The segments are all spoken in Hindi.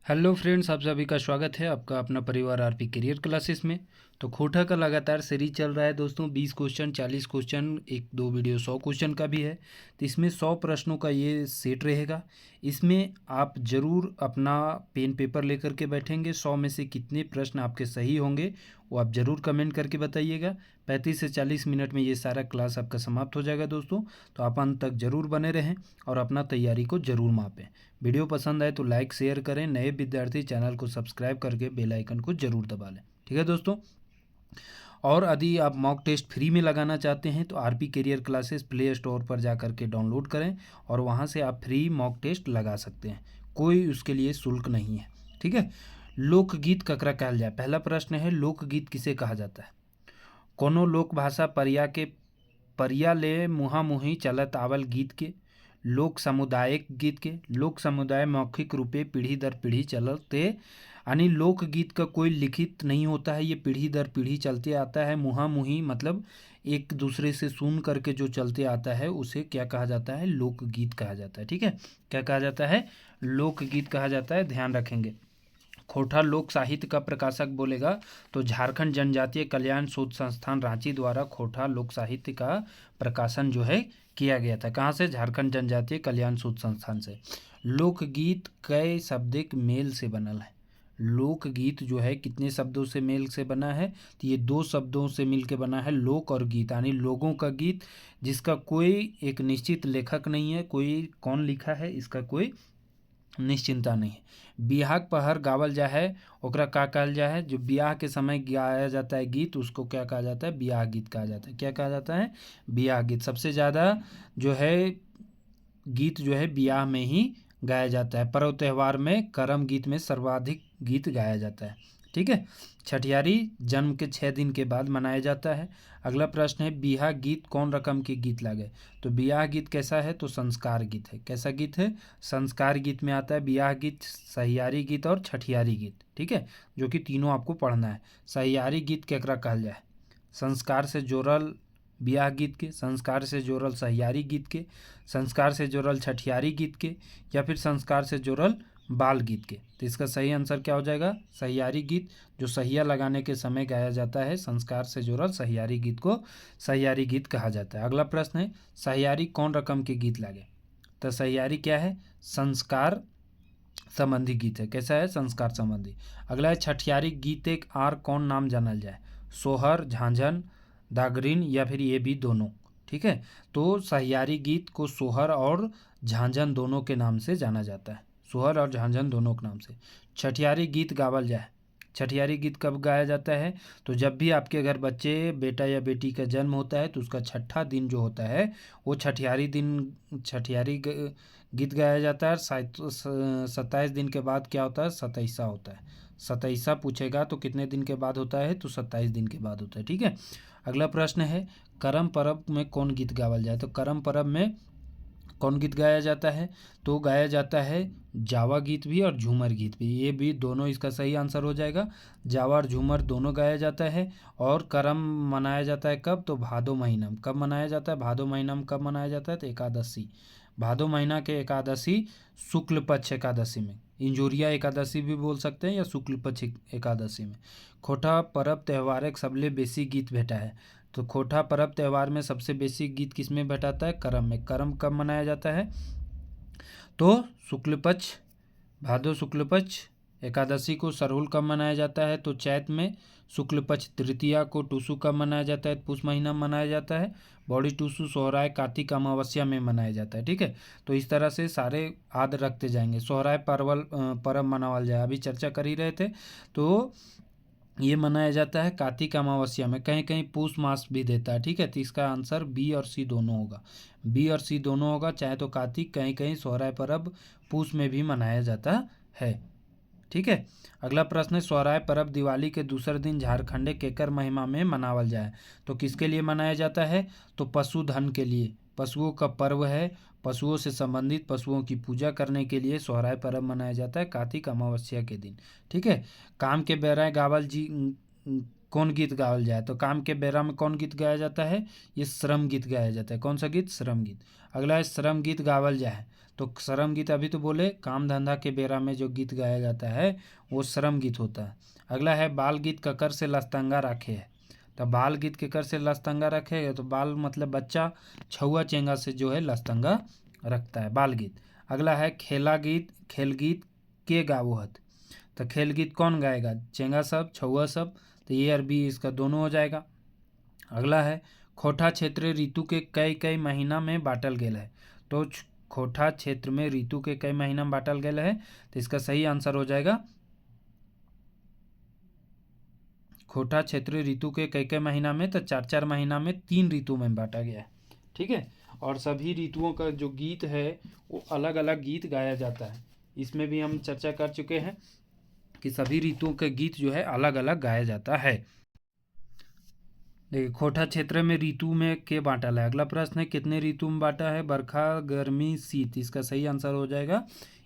हेलो फ्रेंड्स, आप सभी का स्वागत है आपका अपना परिवार आरपी करियर क्लासेस में। तो खोटा का लगातार सीरीज चल रहा है दोस्तों। 20 क्वेश्चन, 40 क्वेश्चन, एक दो वीडियो 100 क्वेश्चन का भी है। तो इसमें 100 प्रश्नों का ये सेट रहेगा। इसमें आप ज़रूर अपना पेन पेपर लेकर के बैठेंगे। 100 में से कितने प्रश्न आपके सही होंगे वो आप ज़रूर कमेंट करके बताइएगा। 35 से 40 मिनट में ये सारा क्लास आपका समाप्त हो जाएगा दोस्तों। तो आप अंत तक ज़रूर बने रहें और अपना तैयारी को ज़रूर मापें। वीडियो पसंद आए तो लाइक शेयर करें। नए विद्यार्थी चैनल को सब्सक्राइब करके बेल आइकन को जरूर दबा लें। ठीक है दोस्तों। और यदि आप मॉक टेस्ट फ्री में लगाना चाहते हैं तो RP career classes play store पर जा करके डाउनलोड करें और वहां से आप फ्री मॉक टेस्ट लगा सकते हैं। कोई उसके लिए शुल्क नहीं है। ठीक है। लोकगीत ककरा कहल जाए। पहला प्रश्न है, लोकगीत किसे कहा जाता है? कोनो लोक भाषा परिया ले मुहा मुही चलत आवल गीत के, लोक सामुदायिक गीत के। लोक समुदाय मौखिक रूपे पीढ़ी दर पीढ़ी चलते, यानी लोकगीत का कोई लिखित नहीं होता है, ये पीढ़ी दर पीढ़ी चलते आता है। मुहा मुही मतलब एक दूसरे से सुन करके जो चलते आता है उसे क्या कहा जाता है? लोकगीत कहा जाता है। ठीक है। क्या कहा जाता है? लोकगीत कहा जाता है। ध्यान रखेंगे। खोटा लोक साहित्य का प्रकाशक बोलेगा तो झारखंड जनजातीय कल्याण शोध संस्थान रांची द्वारा खोटा लोक साहित्य का प्रकाशन जो है किया गया था। कहाँ से? झारखंड जनजातीय कल्याण शोध संस्थान से। लोकगीत कई शब्दिक मेल से बनल है। लोकगीत जो है कितने शब्दों से मेल से बना है? तो ये दो शब्दों से मिल के बना है, लोक और गीत, यानी लोगों का गीत जिसका कोई एक निश्चित लेखक नहीं है। कोई कौन लिखा है इसका कोई निश्चिंता नहीं है। बियाहक पहर गावल जा है, ओकरा का कहल जा है? जो ब्याह के समय गाया जाता है गीत उसको क्या कहा जाता है? ब्याह गीत कहा जाता है। क्या कहा जाता है? ब्याह गीत। सबसे ज़्यादा जो है गीत जो है ब्याह में ही गाया जाता है। पर्व त्यौहार में करम गीत में सर्वाधिक गीत गाया जाता है। ठीक है। छठियारी जन्म के 6 दिन के बाद मनाया जाता है। अगला प्रश्न है, बियाह गीत कौन रकम के गीत लागे? तो बियाह गीत कैसा है? तो संस्कार गीत है। कैसा गीत है? संस्कार गीत में आता है बियाह गीत, सहियारी गीत और छठियारी गीत। ठीक है। जो कि तीनों आपको पढ़ना है। सहियारी गीत केकरा कहल जाए? संस्कार से जोड़ल बियाह गीत के, संस्कार से जोड़ल सहियारी गीत के, संस्कार से जोड़ल छठियारी गीत के, या फिर संस्कार से जोड़ल बाल गीत के। तो इसका सही आंसर क्या हो जाएगा? सहियारी गीत, जो सहिया लगाने के समय गाया जाता है। संस्कार से जुड़ल सहियारी गीत को सहियारी गीत कहा जाता है। अगला प्रश्न है, सहियारी कौन रकम के गीत लागे? तो सहियारी क्या है? संस्कार संबंधी गीत है। कैसा है? संस्कार संबंधी। अगला है, छठियारी गीत एक आर कौन नाम जानल जाए? सोहर, झांझन, दागरीन, या फिर ये भी दोनों। ठीक है। तो सहियारी गीत को सोहर और झांझन दोनों के नाम से जाना जाता है। सोहर और झांझन दोनों के नाम से। छठियारी गीत गावल जाए। छठियारी गीत कब गाया जाता है? तो जब भी आपके घर बच्चे बेटा या बेटी का जन्म होता है तो उसका छठा दिन जो होता है वो छठियारी दिन, गीत गाया जाता है। 27 दिन के बाद क्या होता है? सतैसा होता है। सतैसा पूछेगा तो कितने दिन के बाद होता है? तो 27 दिन के बाद होता है। ठीक है। अगला प्रश्न है, करम परब में कौन गीत गावल जाए? तो करम परब में कौन गीत गाया जाता है? तो गाया जाता है जावा गीत भी और झूमर गीत भी। ये भी दोनों इसका सही आंसर हो जाएगा। जावा और झूमर दोनों गाया जाता है। और करम मनाया जाता है कब? तो भादो महीना में। कब मनाया जाता है? भादो महीना में। कब मनाया जाता है? तो एकादशी, भादो महीना के एकादशी, शुक्ल पक्ष एकादशी में। इंजोरिया एकादशी भी बोल सकते हैं या शुक्ल पक्ष एकादशी में। खोटा परब त्यौहार सबले बेसी गीत भेटा है। तो खोटा पर्व त्यौहार में सबसे बेसी गीत किस में भेटाता है? करम में। करम कब मनाया जाता है? तो शुक्ल पक्ष, भादो शुक्ल पक्ष एकादशी को। सरहुल कब मनाया जाता है? तो चैत में। शुक्ल पक्ष तृतीया को। टूसू कब मनाया जाता है? पुष महीना में मनाया जाता है। बौड़ी टूसू सोहराय कार्तिक अमावस्या में मनाया जाता है। ठीक है। तो इस तरह से सारे आद रखते जाएंगे। सोहराय पर्व मनावल जाए, अभी चर्चा कर ही रहे थे। तो ये मनाया जाता है कार्तिक अमावस्या में। कहीं कहीं पूस मास भी देता है। ठीक है। तो इसका आंसर बी और सी दोनों होगा। बी और सी दोनों होगा। चाहे तो कार्तिक, कहीं कहीं सोहराय पर्व पूस में भी मनाया जाता है। ठीक है। अगला प्रश्न है, सोहराय पर्व दिवाली के दूसरे दिन झारखंडे केकर महिमा में मनावल जाए? तो किसके लिए मनाया जाता है? तो पशुधन के लिए। पशुओं का पर्व है। पशुओं से संबंधित पशुओं की पूजा करने के लिए सोहराय पर्व मनाया जाता है कार्तिक अमावस्या के दिन। ठीक है। काम के बेरा गावल जी कौन गीत गावल जाए? तो काम के बेरा में कौन गीत गाया जाता है? ये श्रम गीत गाया जाता है। कौन सा गीत? श्रम गीत। अगला है, श्रम गीत गावल जाए तो श्रम गीत अभी तो बोले, काम धंधा के बेरा में जो गीत गाया जाता है वो श्रम गीत होता है। अगला है बाल गीत ककर से लस्तंगा रखे है। तो बाल गीत केकर से लस्तंगा रखेगा, तो बाल मतलब बच्चा, छुआ चेंगा से जो है लस्तंगा रखता है, बाल गीत। अगला है खेला गीत खेल गीत के गावोहत। तो खेल गीत कौन गाएगा, चेंगा सब छुआ सब, तो ये और बी इसका दोनों हो जाएगा। अगला है खोटा क्षेत्र ऋतु के कई कई महीना में बांटल गेल है। तो खोटा क्षेत्र में ऋतु के कई महीना में बांटल गेल है, तो इसका सही आंसर हो जाएगा खोटा क्षेत्र ऋतु के कई कई महीना में, तो 4 महीना में 3 ऋतु में बांटा गया है। ठीक है, और सभी ऋतुओं का जो गीत है वो अलग अलग गीत गाया जाता है। इसमें भी हम चर्चा कर चुके हैं कि सभी ऋतुओं के गीत जो है अलग अलग गाया जाता है। देखिए खोटा क्षेत्र में ऋतु में के बांटा है। अगला प्रश्न है कितने ऋतु में बांटा है, बरखा गर्मी शीत। इसका सही आंसर हो जाएगा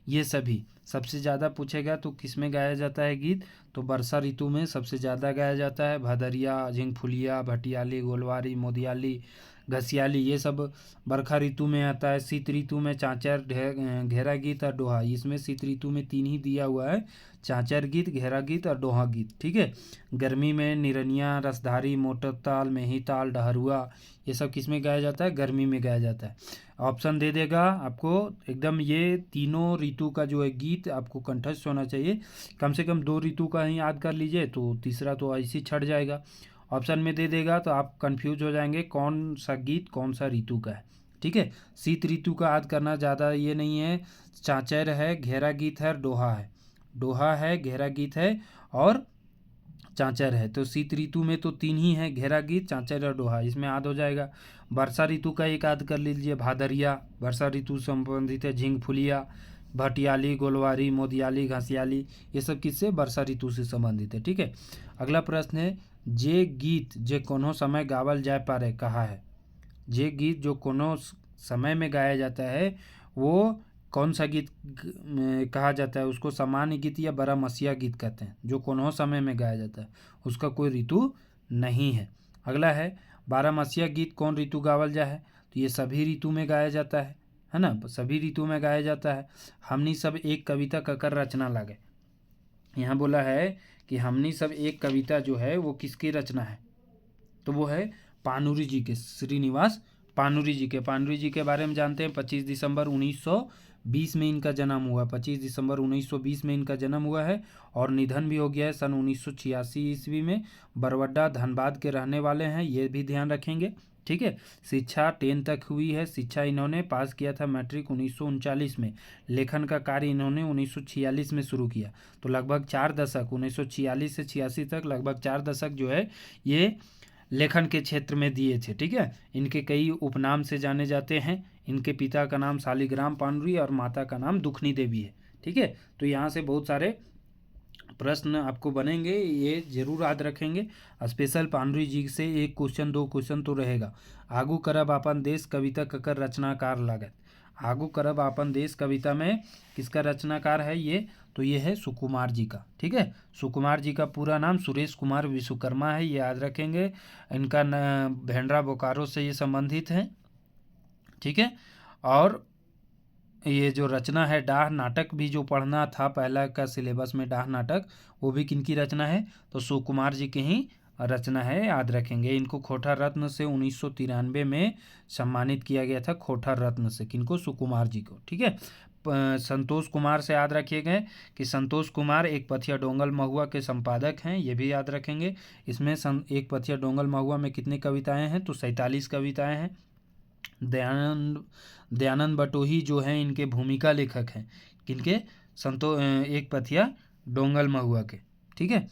ये सभी। सबसे ज़्यादा पूछेगा तो किस में गाया जाता है गीत, तो वर्षा ऋतु में सबसे ज़्यादा गाया जाता है। भदरिया, झिंगफुलिया, भटियाली, गोलवारी, मोदियाली, घसियाली, ये सब बरखा ऋतु में आता है। शीत ऋतु में चाँचर, घेरा गीत और डोहा। इसमें शीत ऋतु में 3 ही दिया हुआ है, चाँचर गीत, घेरा गीत और डोहा गीत। ठीक है, गर्मी में निरनिया, रसधारी, मोटर ताल, मेही ताल, डहरुआ, ये सब किस में गाया जाता है, गर्मी में गाया जाता है। ऑप्शन दे देगा आपको एकदम, ये तीनों ऋतु का जो है गीत आपको कंठस्थ होना चाहिए। कम से कम 2 ऋतु का ही याद कर लीजिए, तो तीसरा तो ऐसे ही छट जाएगा। ऑप्शन में दे देगा तो आप कंफ्यूज हो जाएंगे कौन सा गीत कौन सा ऋतु का है। ठीक है, शीत ऋतु का याद करना ज़्यादा ये नहीं है। चाँचर है, घेरा गीत है, डोहा है। डोहा है, घेरा गीत है और चाँचर है। तो शीत ऋतु में तो 3 ही है, घेरा गीत, चाँचर और डोहा, इसमें याद हो जाएगा। वर्षा ऋतु का एक याद कर लीजिए, भादरिया, वर्षा ऋतु से संबंधित है। झिंगफुलिया, भटियाली, गोलवारी, मोदियाली, घसियाली, ये सब किससे, वर्षा ऋतु से संबंधित है। ठीक है, अगला प्रश्न है जे गीत जे कोनो समय गावल जाय पारे कहा है। जे गीत जो कोनो समय में गाया जाता है वो कौन सा गीत कहा जाता है, उसको सामान्य गीत या बारहमासिया गीत कहते हैं। जो कोनो समय में गाया जाता है उसका कोई ऋतु नहीं है। अगला है बारहमासिया गीत कौन ऋतु गावल जा है, तो ये सभी ऋतु में गाया जाता है ना, सभी ऋतु में गाया जाता है। हमनी सब एक कविता ककर रचना लागे। यहाँ बोला है कि हमनी सब एक कविता जो है वो किसकी रचना है, तो वो है पानुरी जी के, श्रीनिवास पानुरी जी के। पानुरी जी के बारे में जानते हैं, 25 दिसंबर 1920 में इनका जन्म हुआ। 25 दिसंबर 1920 में इनका जन्म हुआ है और निधन भी हो गया है सन 1986 ईस्वी में। बरवड्डा धनबाद के रहने वाले हैं, ये भी ध्यान रखेंगे। ठीक है, शिक्षा 10 तक हुई है। शिक्षा इन्होंने पास किया था मैट्रिक 1939 में। लेखन का कार्य इन्होंने 1946 में शुरू किया। तो लगभग 4 दशक 1946 से 86 तक लगभग 4 दशक जो है ये लेखन के क्षेत्र में दिए थे। ठीक है, इनके कई उपनाम से जाने जाते हैं। इनके पिता का नाम शालिग्राम पानुरी और माता का नाम दुखनी देवी है। ठीक है, तो यहाँ से बहुत सारे प्रश्न आपको बनेंगे, ये जरूर याद रखेंगे। स्पेशल पानुरी जी से 1 क्वेश्चन 2 क्वेश्चन तो रहेगा। आगू करब आपन देश कविता ककर रचनाकार लागत। आगू करब आपन देश कविता में किसका रचनाकार है ये, तो ये है सुकुमार जी का। ठीक है, सुकुमार जी का पूरा नाम सुरेश कुमार विश्वकर्मा है, ये याद रखेंगे। इनका भेंडरा बोकारो से ये संबंधित हैं। ठीक है, और ये जो रचना है डाह नाटक भी जो पढ़ना था पहला का सिलेबस में, डाह नाटक, वो भी किनकी रचना है, तो सुकुमार जी की ही रचना है, याद रखेंगे। इनको खोटा रत्न से 1993 में सम्मानित किया गया था, खोटा रत्न से, किनको, सुकुमार जी को। ठीक है, संतोष कुमार से याद रखिएगा कि संतोष कुमार एक पथिया डोंगल महुआ के संपादक हैं, ये भी याद रखेंगे। इसमें एक पथिया डोंगल महुआ में कितनी कविताएं हैं, तो 47 कविताएं हैं। दयानंद बटोही जो हैं इनके भूमिका लेखक हैं, किनके, एक पथिया डोंगल महुआ के। ठीक है,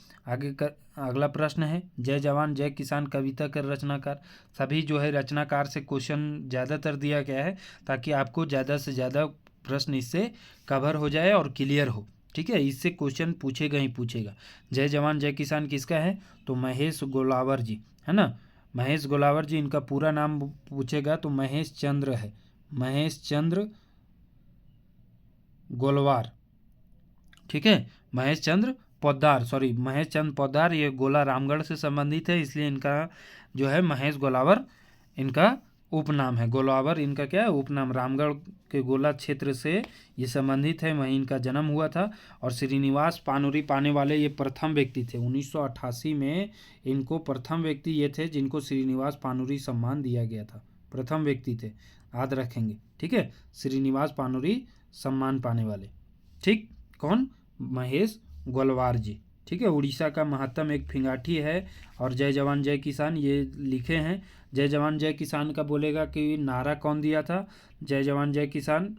अगला प्रश्न है जय जवान जय किसान कविता कर रचनाकार। सभी जो है रचनाकार से क्वेश्चन ज़्यादातर दिया गया है ताकि आपको ज़्यादा से ज़्यादा प्रश्न इससे कवर हो जाए और क्लियर हो। ठीक है, इससे क्वेश्चन पूछेगा ही पूछेगा। जय जवान जय किसान किसका है, तो महेश गोलावर जी, है ना, महेश गोलावर जी। इनका पूरा नाम पूछेगा तो महेश चंद्र है, महेश चंद्र गोलवार। ठीक है, महेश चंद्र पोद्दार, सॉरी महेश चंद्र पोद्दार, ये गोला रामगढ़ से संबंधित है, इसलिए इनका जो है महेश गोलावर इनका उपनाम है। गोलावर इनका क्या है? उपनाम। रामगढ़ के गोला क्षेत्र से ये संबंधित है, वहीं इनका जन्म हुआ था। और श्रीनिवास पानुरी पाने वाले ये प्रथम व्यक्ति थे। 1988 में इनको प्रथम व्यक्ति ये थे जिनको श्रीनिवास पानुरी सम्मान दिया गया था। प्रथम व्यक्ति थे, याद रखेंगे, ठीक है। श्रीनिवास पानुरी सम्मान पाने वाले, ठीक। कौन? महेश गोलवार जी, ठीक है। उड़ीसा का महत्तम एक फिंगाठी है। और जय जवान जय किसान ये लिखे हैं। जय जवान जय किसान का बोलेगा कि नारा कौन दिया था? जय जवान जय किसान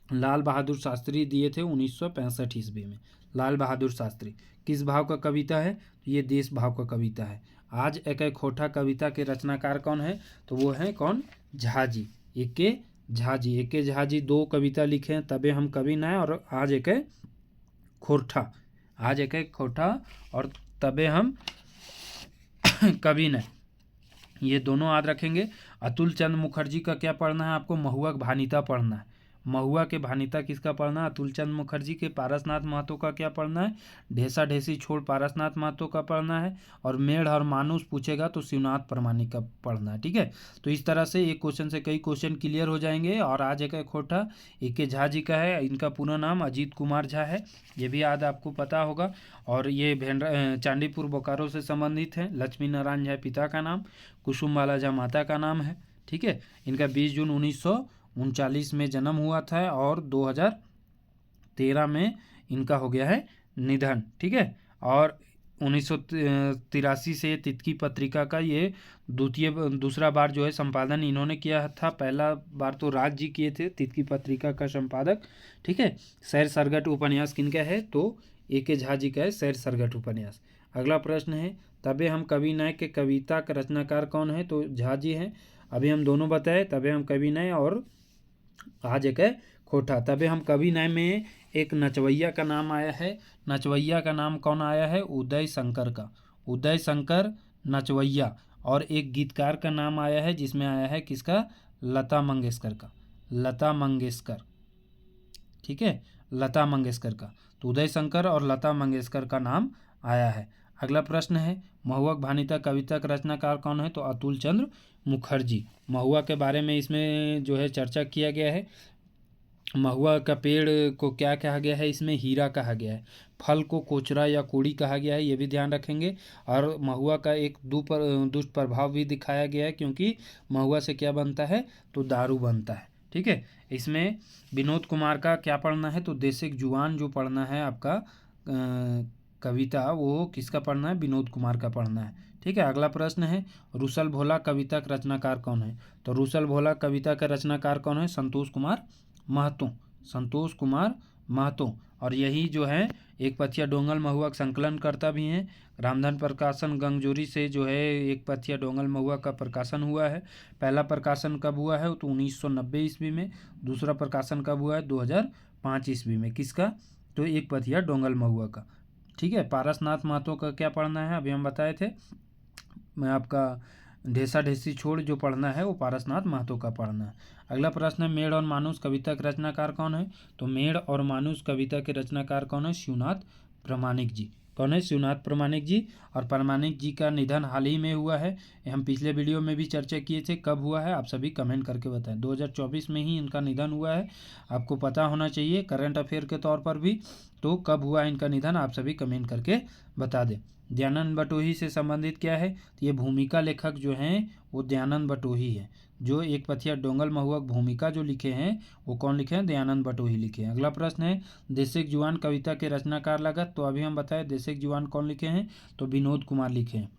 लाल बहादुर शास्त्री दिए थे 1965 ईस्वी में। लाल बहादुर शास्त्री किस भाव का कविता है? ये देश भाव का कविता है। आज एक खोटा कविता के रचनाकार कौन है? तो वो है कौन? झा जी, एके झा जी। एके झा जी 2 कविता लिखे हैं, तबे हम कवि न, और आज एक खोटा। आज एक खोटा और तबे हम कवि न, ये दोनों याद रखेंगे। अतुल चंद मुखर्जी का क्या पढ़ना है आपको? महुआ भानिता पढ़ना है। महुआ के भानिता किसका पढ़ना है? अतुल चंद मुखर्जी के। पारसनाथ महतो का क्या पढ़ना है? ढेसा ढेसी छोड़ पारसनाथ महतो का पढ़ना है। और मेढ़ और मानुस पूछेगा तो शिवनाथ प्रमाणिक का पढ़ना है, ठीक है। तो इस तरह से एक क्वेश्चन से कई क्वेश्चन क्लियर हो जाएंगे। और आज एक खोटा एके झा जी का है। इनका पूरा नाम अजीत कुमार झा है, ये भी याद आपको पता होगा। और ये चांदीपुर बोकारो से संबंधित है। लक्ष्मी नारायण झा पिता का नाम, कुसुम बाला झा माता का नाम है, ठीक है। इनका 20 जून 1939 में जन्म हुआ था और 2013 में इनका हो गया है निधन, ठीक है। और 1983 से तितकी पत्रिका का ये दूसरा बार जो है संपादन इन्होंने किया था। पहला बार तो राज जी किए थे तितकी पत्रिका का संपादक, ठीक है। सैर सरगट उपन्यास किनका है? तो एके झा जी का है सैर सरगट उपन्यास। अगला प्रश्न है, तबे हम कवि नय के कविता का रचनाकार कौन है? तो झा जी हैं। अभी हम दोनों बताए, तबे हम कवि नय और आज एक है खोटा। तबे हम कवि नय में एक नचवैया का नाम आया है। नचवैया का नाम कौन आया है? उदय शंकर का। उदय शंकर नचवैया। और एक गीतकार का नाम आया है जिसमें आया है किसका? लता मंगेशकर का। लता मंगेशकर, ठीक है, लता मंगेशकर का। तो उदय शंकर और लता मंगेशकर का नाम आया है। अगला प्रश्न है, महुआ भानिता कविता का रचनाकार कौन है? तो अतुल चंद्र मुखर्जी। महुआ के बारे में इसमें जो है चर्चा किया गया है। महुआ का पेड़ को क्या कहा गया है? इसमें हीरा कहा गया है। फल को कोचरा या कोड़ी कहा गया है, ये भी ध्यान रखेंगे। और महुआ का एक दुष्ट प्रभाव भी दिखाया गया है, क्योंकि महुआ से क्या बनता है? तो दारू बनता है, ठीक है। इसमें विनोद कुमार का क्या पढ़ना है? तो देसिक जुआन जो पढ़ना है आपका कविता, वो किसका पढ़ना है? विनोद कुमार का पढ़ना है, ठीक है। अगला प्रश्न है, रुसल भोला कविता का रचनाकार कौन है? तो रुसल भोला कविता का रचनाकार कौन है? संतोष कुमार महतो। संतोष कुमार महतो। और यही जो है एक पथिया डोंगल महुआ का संकलन करता भी हैं। रामधन प्रकाशन गंगजोरी से जो है एक पथिया डोंगल महुआ का प्रकाशन हुआ है। पहला प्रकाशन कब हुआ है? तो 1990 ईस्वी में। दूसरा प्रकाशन कब हुआ है? 2005 ईस्वी में। किसका? तो एक पथिया डोंगल महुआ का, ठीक है। पारसनाथ महतो का क्या पढ़ना है? अभी हम बताए थे। मैं आपका ढेसा ढेसी छोड़ जो पढ़ना है वो पारसनाथ महतो का पढ़ना है। अगला प्रश्न है, मेढ़ और मानुस कविता के रचनाकार कौन है? तो मेढ़ और मानुस कविता के रचनाकार कौन है? शिवनाथ प्रमाणिक जी। कौन है? शिवनाथ प्रमाणिक जी। और प्रमाणिक जी का निधन हाल ही में हुआ है। हम पिछले वीडियो में भी चर्चा किए थे, कब हुआ है आप सभी कमेंट करके बताएं। 2024 में ही इनका निधन हुआ है, आपको पता होना चाहिए करंट अफेयर के तौर पर भी। तो कब हुआ इनका निधन आप सभी कमेंट करके बता दें। दयानंद बटोही से संबंधित क्या है? तो ये भूमिका लेखक जो हैं वो दयानंद बटोही है। जो एक पथिया डोंगल महुआ भूमिका जो लिखे हैं वो कौन लिखे हैं? दयानंद बटोही लिखे हैं। अगला प्रश्न है, देसिक जुआन कविता के रचनाकार लागत। तो अभी हम बताएं देसिक जुआन कौन लिखे हैं? तो विनोद कुमार लिखे हैं।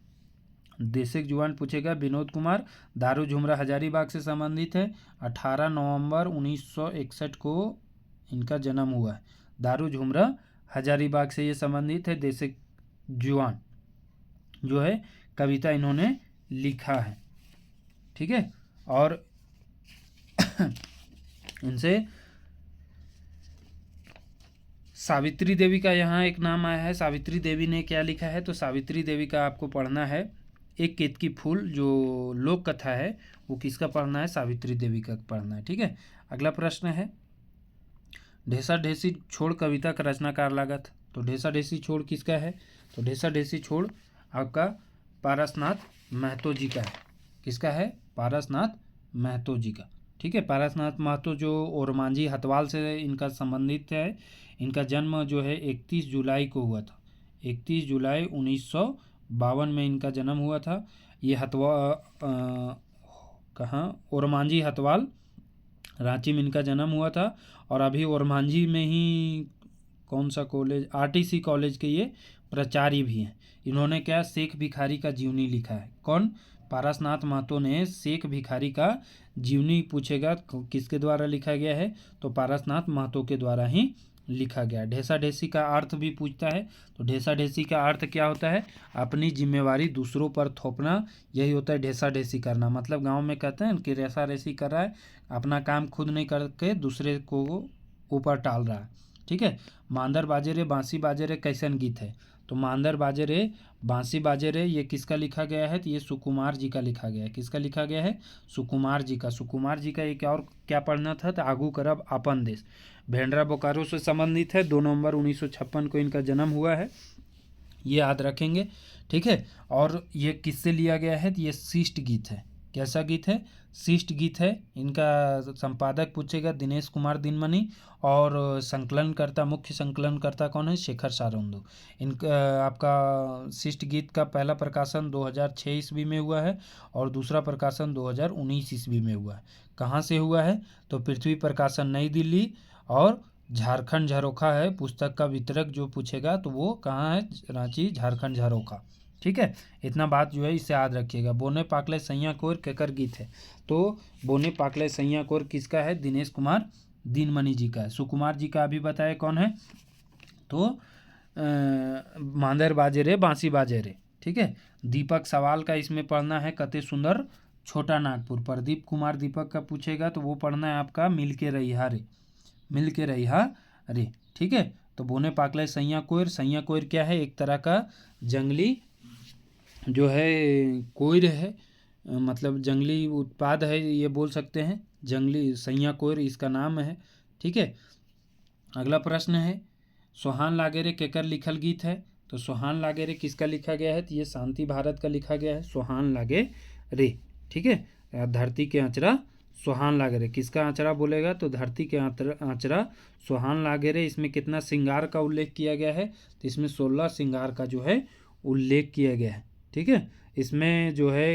देसिक जुआन पूछेगा विनोद कुमार। दारू झुमरा हजारीबाग से संबंधित है। 18 नवंबर 1961 को इनका जन्म हुआ है। दारू झुमरा हजारीबाग से ये संबंधित है। देसिक जुआन जो है कविता इन्होंने लिखा है, ठीक है। और इनसे सावित्री देवी का यहाँ एक नाम आया है। सावित्री देवी ने क्या लिखा है? तो सावित्री देवी का आपको पढ़ना है एक केतकी फूल जो लोक कथा है वो किसका पढ़ना है? सावित्री देवी का पढ़ना है, ठीक है। अगला प्रश्न है, ढेसा ढेसी छोड़ कविता का रचनाकार लागत। तो ढेसा ढेसी छोड़ किसका है? तो ढेसा ढेसी छोड़ आपका पारसनाथ महतो जी का है। किसका है? पारसनाथ महतो जी का। ठीक है, पारसनाथ महतो जो ओरमांझी हथवाल से इनका संबंधित है। इनका जन्म जो है 31 जुलाई को हुआ था। 31 जुलाई 1952 में इनका जन्म हुआ था। ये कहाँ, ओरमांझी हथवाल, रांची में इनका जन्म हुआ था। और अभी ओरमांझी में ही कौन सा कॉलेज, आरटीसी कॉलेज के ये प्राचार्य भी हैं। इन्होंने क्या, शेख भिखारी का जीवनी लिखा है। कौन, पारसनाथ महतो ने शेख भिखारी का जीवनी पूछेगा किसके द्वारा लिखा गया है, तो पारसनाथ महतो के द्वारा ही लिखा गया। ढेसा ढेसी का अर्थ भी पूछता है, तो ढेसा ढेसी का अर्थ क्या होता है, अपनी जिम्मेवारी दूसरों पर थोपना, यही होता है ढेसा ढेसी करना। मतलब गांव में कहते हैं कि रेसा रेसी कर रहा है, अपना काम खुद नहीं करके दूसरे को ऊपर टाल रहा है। ठीक है, मांदर बाजे रे बांसी बाजे रे कैसन गीत है, तो मांदर बाजे रे बांसी बाजे रे ये किसका लिखा गया है, तो ये सुकुमार जी का लिखा गया है। किसका लिखा गया है, सुकुमार जी का। सुकुमार जी का एक और क्या पढ़ना था, तो आगू करब अपन देश। भेंडरा बोकारो से संबंधित है। 2 नवंबर 1956 को इनका जन्म हुआ है, ये याद रखेंगे। ठीक है, और ये किससे लिया गया है, तो ये शिष्ट गीत है। कैसा गीत है, शिष्ट गीत है। इनका संपादक पूछेगा दिनेश कुमार दिनमणि, और संकलनकर्ता, मुख्य संकलनकर्ता कौन है, शेखर सारोंदू। इनका आपका शिष्ट गीत का पहला प्रकाशन 2006 ईस्वी में हुआ है, और दूसरा प्रकाशन 2019 ईस्वी में हुआ है। कहाँ से हुआ है, तो पृथ्वी प्रकाशन नई दिल्ली, और झारखंड झरोखा है पुस्तक का वितरक जो पूछेगा, तो वो कहाँ है, रांची, झारखंड झरोखा। ठीक है, इतना बात जो है इसे याद रखिएगा। बोने पाकले सैया कोर केकर गीत है, तो बोने पाकले सैया कोर किसका है, दिनेश कुमार दिनमणि जी का है। सुकुमार जी का अभी बताए कौन है, तो मांदर बाजे रे बांसी बाजे रे। ठीक है, दीपक सवाल का इसमें पढ़ना है कते सुंदर छोटा नागपुर। प्रदीप कुमार दीपक का पूछेगा, तो वो पढ़ना है आपका मिल के रहिया रे, मिल के रहिया रे। ठीक है, तो बोने पाकले सैया कोयर। सैया कोयर क्या है, एक तरह का जंगली जो है कोयर है, मतलब जंगली उत्पाद है, ये बोल सकते हैं, जंगली सैया कोयर इसका नाम है। ठीक है, अगला प्रश्न है, सोहान लागेरे केकर लिखल गीत है, तो सोहान लागेरे किसका लिखा गया है, तो ये शांति भारत का लिखा गया है, सोहान लागे रे। ठीक है, धरती के आंचरा सोहान लागे रे, किसका आंचरा बोलेगा, तो धरती के आंचरा सोहान लागे रे। इसमें कितना श्रृंगार का उल्लेख किया गया है, तो इसमें 16 श्रृंगार का जो है उल्लेख किया गया है। ठीक है, इसमें जो है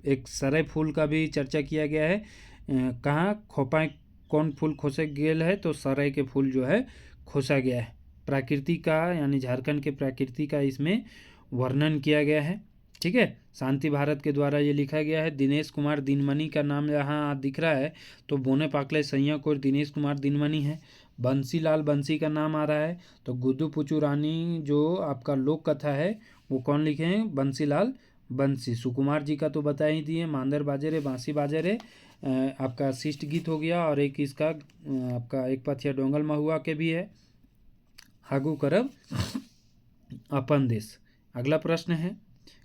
एक सरे फूल का भी चर्चा किया गया है। कहाँ, खोपाएँ कौन फूल खोसे गेल है, तो सराय के फूल जो है खोसा गया है। प्रकृति का, यानी झारखंड के प्रकृति का इसमें वर्णन किया गया है। ठीक है, शांति भारत के द्वारा ये लिखा गया है। दिनेश कुमार दिनमणि का नाम यहाँ दिख रहा है, तो बोने पाकले सैया को दिनेश कुमार दिनमणि है। बंसीलाल बंसी का नाम आ रहा है, तो गुड्डू पुचू रानी जो आपका लोक कथा है वो कौन लिखे हैं, बंसीलाल बंसी। सुकुमार जी का तो बता ही दिए, मांदर बाजे रे बांसी बाजे रे आपका शिष्ट गीत हो गया, और एक इसका आपका एक पथिया डोंगल महुआ के भी है। आगू करब अपन देश। अगला प्रश्न है,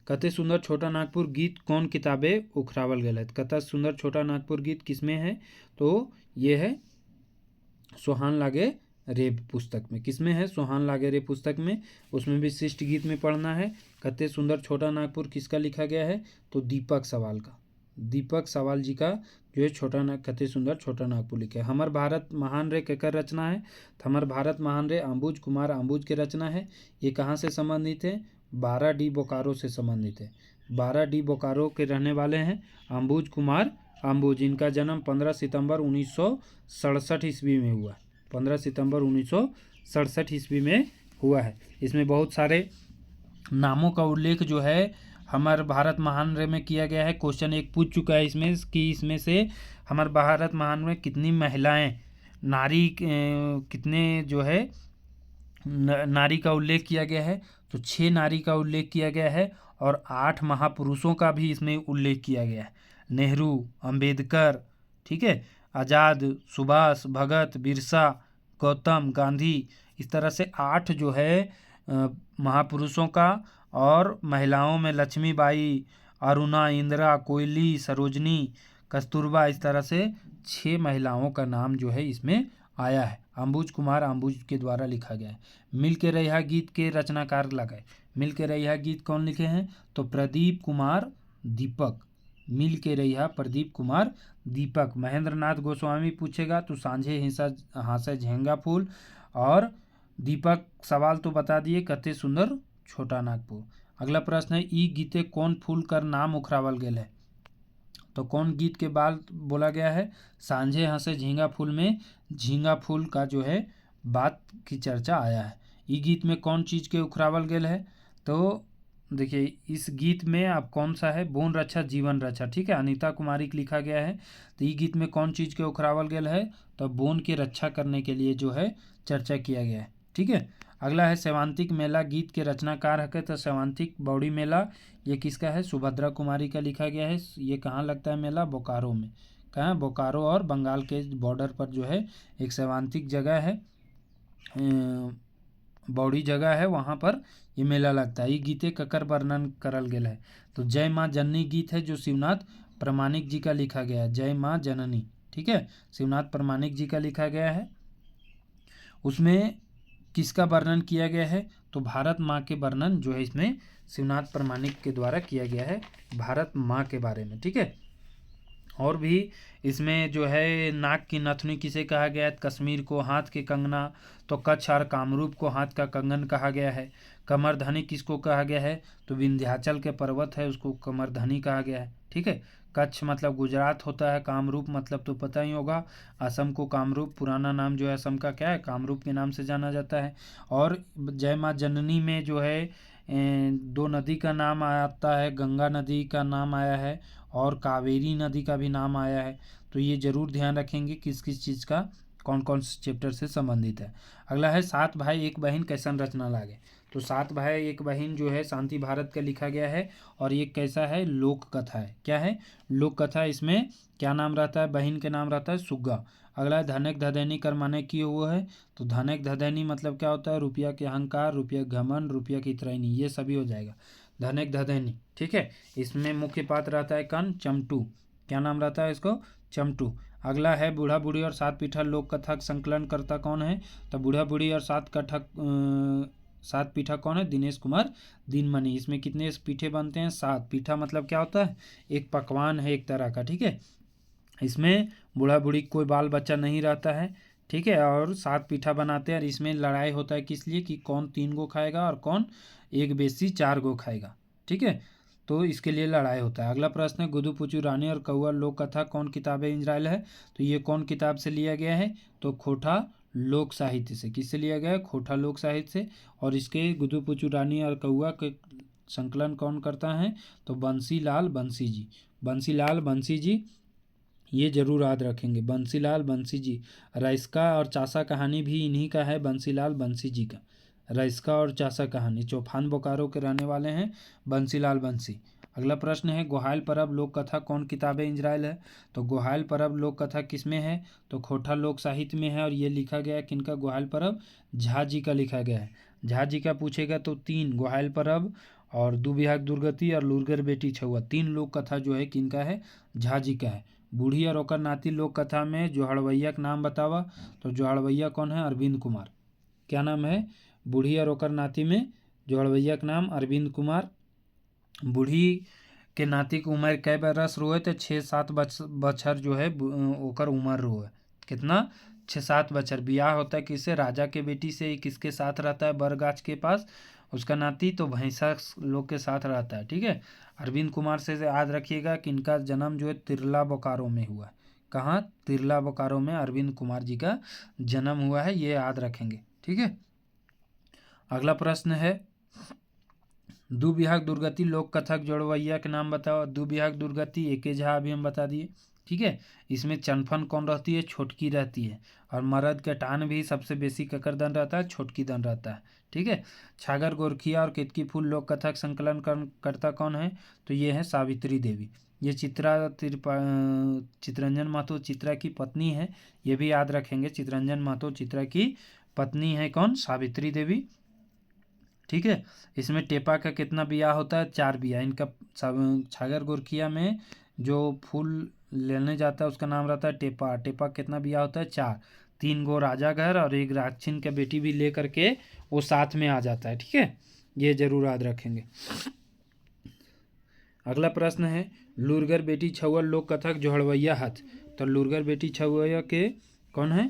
कते सुंदर छोटा नागपुर गीत कौन किताबे उखरावल गया है, कते सुंदर छोटा नागपुर गीत किसमें है, तो ये है सोहान लागे रे पुस्तक में। किसमें है, सोहान लागे रे पुस्तक में। उसमें भी शिष्ट गीत में पढ़ना है। कते सुंदर छोटा नागपुर किसका लिखा गया है, तो दीपक सवाल का, दीपक सवाल जी का जो है कते सुंदर छोटा नागपुर लिखे। हमर भारत महान रे केकर रचना है, तो हमर भारत महान रे अंबुज कुमार अंबुज के रचना है। ये कहाँ से संबंधित है, 12D बोकारो से संबंधित है। 12D बोकारो के रहने वाले हैं अंबुज कुमार अंबुज। इनका जन्म 15 सितंबर 1967 ईस्वी में हुआ है, 15 सितंबर 1967 ईस्वी में हुआ है। इसमें बहुत सारे नामों का उल्लेख जो है हमारे भारत महान रे में किया गया है। क्वेश्चन एक पूछ चुका है इसमें कि इसमें से हमारे भारत महान में कितनी महिलाएं, नारी कितने जो है नारी का उल्लेख किया गया है, तो 6 नारी का उल्लेख किया गया है, और 8 महापुरुषों का भी इसमें उल्लेख किया गया है। नेहरू, अंबेडकर, ठीक है, आज़ाद, सुभाष, भगत, बिरसा, गौतम, गांधी, इस तरह से 8 जो है महापुरुषों का, और महिलाओं में लक्ष्मीबाई, अरुणा, इंदिरा, कोयली, सरोजनी, कस्तूरबा, इस तरह से 6 महिलाओं का नाम जो है इसमें आया है। अंबुज कुमार अंबुज के द्वारा लिखा गया है। मिल के रहिया गीत के रचनाकार लगाए। मिल के रहिया गीत कौन लिखे हैं, तो प्रदीप कुमार दीपक, मिल के रहिया प्रदीप कुमार दीपक। महेंद्र नाथ गोस्वामी पूछेगा तो सांझे हिंसा हासे झेंगा फूल। और दीपक सवाल तो बता दिए, कते सुंदर छोटा नागपुर। अगला प्रश्न है, ई गीते कौन फूल कर नाम उखरावल गेल है। तो कौन गीत के बाद बोला गया है, सांझे हंसे झींगा फूल में झींगा फूल का जो है बात की चर्चा आया है। ई गीत में कौन चीज़ के उखरावल गेल है, तो देखिए इस गीत में आप कौन सा है, बोन रक्षा जीवन रक्षा, ठीक है, अनीता कुमारी के लिखा गया है। तो ई गीत में कौन चीज़ के उखरावल गेल है, तो बोन की रक्षा करने के लिए जो है चर्चा किया गया है, ठीक है। अगला है, सेवांतिक मेला गीत के रचनाकार है, तो सेवांतिक बौड़ी मेला ये किसका है, सुभद्रा कुमारी का लिखा गया है। ये कहाँ लगता है मेला, बोकारो में। कहाँ, बोकारो और बंगाल के बॉर्डर पर जो है एक सेवांतिक जगह है, बौड़ी जगह है, वहाँ पर ये मेला लगता है। ये गीते ककर वर्णन करल गेल है, तो जय माँ जननी गीत है जो शिवनाथ प्रमाणिक जी का लिखा गया है, जय माँ जननी, ठीक है, शिवनाथ प्रमाणिक जी का लिखा गया है। उसमें किसका वर्णन किया गया है, तो भारत माँ के वर्णन जो है इसमें शिवनाथ प्रमाणिक के द्वारा किया गया है, भारत माँ के बारे में, ठीक है। और भी इसमें जो है, नाक की नथनी किसे कहा गया है, कश्मीर को हाथ के कंगना, तो कच्छ और कामरूप को हाथ का कंगन कहा गया है। कमरधनी किसको कहा गया है, तो विंध्याचल के पर्वत है उसको कमरधनी कहा गया है, ठीक है। कच्छ मतलब गुजरात होता है, कामरूप मतलब तो पता ही होगा, असम को कामरूप, पुराना नाम जो है असम का क्या है, कामरूप के नाम से जाना जाता है। और जय माँ जननी में जो है दो नदी का नाम आता है, गंगा नदी का नाम आया है और कावेरी नदी का भी नाम आया है। तो ये जरूर ध्यान रखेंगे किस किस चीज़ का कौन कौन से चैप्टर से संबंधित है। अगला है, सात भाई एक बहन कैसन रचना लागे, तो सात भाई एक बहन जो है शांति भारत का लिखा गया है और ये कैसा है, लोक कथा है। क्या है, लोक कथा। इसमें क्या नाम रहता है, बहन के नाम रहता है सुग्गा। अगला है, धनक धदैनी कर माने की हुआ है, तो धनक धदैनी मतलब क्या होता है, रुपया के अहंकार, रुपया घमंड, रुपया की त्रैनी, ये सभी हो जाएगा धनक धदैनी, ठीक है। इसमें मुख्य पात्र रहता है कौन, चमटू। क्या नाम रहता है इसको, चमटू। अगला है, बूढ़ा बूढ़ी और सात पीठा लोक कथा संकलन करता कौन है, तो बूढ़ा बूढ़ी और सात पीठा कौन है, दिनेश कुमार दिनमणि। इसमें कितने पीठे बनते हैं, सात। पीठा मतलब क्या होता है, एक पकवान है एक तरह का, ठीक है। इसमें बूढ़ा बूढ़ी कोई बाल बच्चा नहीं रहता है, ठीक है, और सात पीठा बनाते हैं। और इसमें लड़ाई होता है किस लिए, कि कौन 3 गो खाएगा और कौन एक बेसी 4 गो खाएगा, ठीक है। तो इसके लिए लड़ाई होता है। अगला प्रश्न है, गुदु पुचू रानी और कौआ लोक कथा कौन किताबें इंजराइल है, तो ये कौन किताब से लिया गया है, तो खोटा लोक साहित्य से। किससे लिया गया है, खोटा लोक साहित्य से। और इसके गुदु पुचू रानी और कौआ के संकलन कौन करता है, तो बंसीलाल बंसी जी, बंसीलाल बंसी जी, ये जरूर याद रखेंगे, बंसीलाल बंसी जी। राइस्का और चासा कहानी भी इन्हीं का है, बंसीलाल बंसी जी का। राइस्का और चासा कहानी, चौफान बोकारो के रहने वाले हैं बंसीलाल बंसी। अगला प्रश्न है, गोहाल परब लोक कथा कौन किताबें इंजराइल है, तो गोहाल परब लोक कथा किस में है, तो खोटा लोक साहित्य में है। और ये लिखा गया है किनका, गोहाल परब झा जी का लिखा गया है। झा जी का पूछेगा तो 3 गोहाल परब और दुबिहाग दुर्गति और लुरगर बेटी छुआ, 3 लोक कथा जो है किनका है, झा जी का है। बूढ़ी और ओकर नाती लोक कथा में जोहड़वैया का नाम बतावा, तो जोहड़वैया कौन है, अरविंद कुमार। क्या नाम है, बूढ़ी और ओकर नाती में जोहड़वैया का नाम अरविंद कुमार। बूढ़ी के नाती की उम्र कै बरस रोए, तो 6-7 बछर जो है ओकर उम्र रोए, कितना, 6-7 बछर। ब्याह होता है किससे, राजा के बेटी से। किसके साथ रहता है, बरगाछ के पास उसका नाती, तो भैंसा लोग के साथ रहता है, ठीक है। अरविंद कुमार से याद रखिएगा कि इनका जन्म जो है तिरला बोकारो में हुआ है। कहाँ, तिरला बोकारो में अरविंद कुमार जी का जन्म हुआ है, ये याद रखेंगे, ठीक है। अगला प्रश्न है, दुबिहाग दुर्गति लोक कथक जोड़वैया के नाम बताओ। दुबिहाग दुर्गति एके झा अभी हम बता दिए, ठीक है। इसमें चनफन कौन रहती है, छोटकी रहती है। और मर्द के टान भी सबसे बेसी ककर दन रहता है, छोटकी दन रहता है, ठीक है। छागर गोरखिया और केतकी फूल लोक कथक संकलन करता कौन है, तो ये है सावित्री देवी। ये चित्रंजन महतो चित्रा की पत्नी है, ये भी याद रखेंगे, चित्रंजन महतो चित्रा की पत्नी है कौन, सावित्री देवी, ठीक है। इसमें टेपा का कितना बिया होता है, 4 बिया। इनका छागर गोरखिया में जो फूल लेने जाता है उसका नाम रहता है टेपा। टेपा कितना बिया होता है, 4। 3 गो राजा घर और एक राक्षिन का बेटी भी ले करके वो साथ में आ जाता है, ठीक है, ये जरूर याद रखेंगे। अगला प्रश्न है लुरगर बेटी छुअल लोक कथक जोहड़वैया हथ। तो लुरगर बेटी छुअया के कौन है?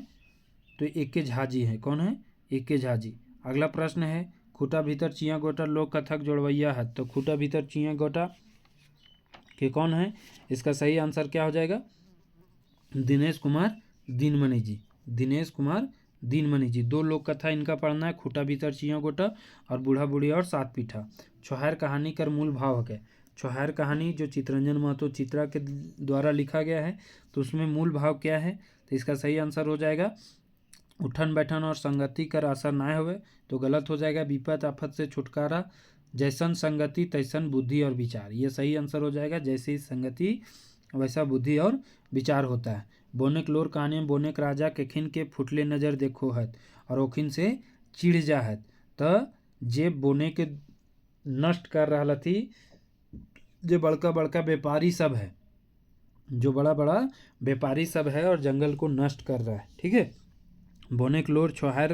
तो एके झाजी है। कौन है? एके झाजी। अगला प्रश्न है खूटा भीतर चिया गोटा लोक कथक जोड़वैया हथ। तो खूटा भीतर चिया गोटा के कौन है? इसका सही आंसर क्या हो जाएगा? दिनेश कुमार दीनमणि जी। दिनेश कुमार दीनमणि जी। 2 लोक कथा इनका पढ़ना है, खूटा भीतर चिया गोटा और बूढ़ा बूढ़ी और सात पीठा। छोहार कहानी कर मूल भाव है। छोहार कहानी जो चितरंजन महतो चित्रा के द्वारा लिखा गया है, तो उसमें मूल भाव क्या है? तो इसका सही आंसर हो जाएगा उठन बैठन और संगति कर असर ना होवे। तो गलत हो जाएगा विपत आफत से छुटकारा, जैसन संगति तैसन बुद्धि और विचार। ये सही आंसर हो जाएगा, जैसी संगति वैसा बुद्धि और विचार होता है। बोनेक लोर कहानी में बोनेक राजा के खिन के फुटले नजर देखो हत और ओखिन से चिढ़ जा हत। तो जे बोने के नष्ट कर रहा थी, जो बड़का बड़का व्यापारी सब है, जो बड़ा बड़ा व्यापारी सब है और जंगल को नष्ट कर रहा है। ठीक है, बोनेक लोर छोहार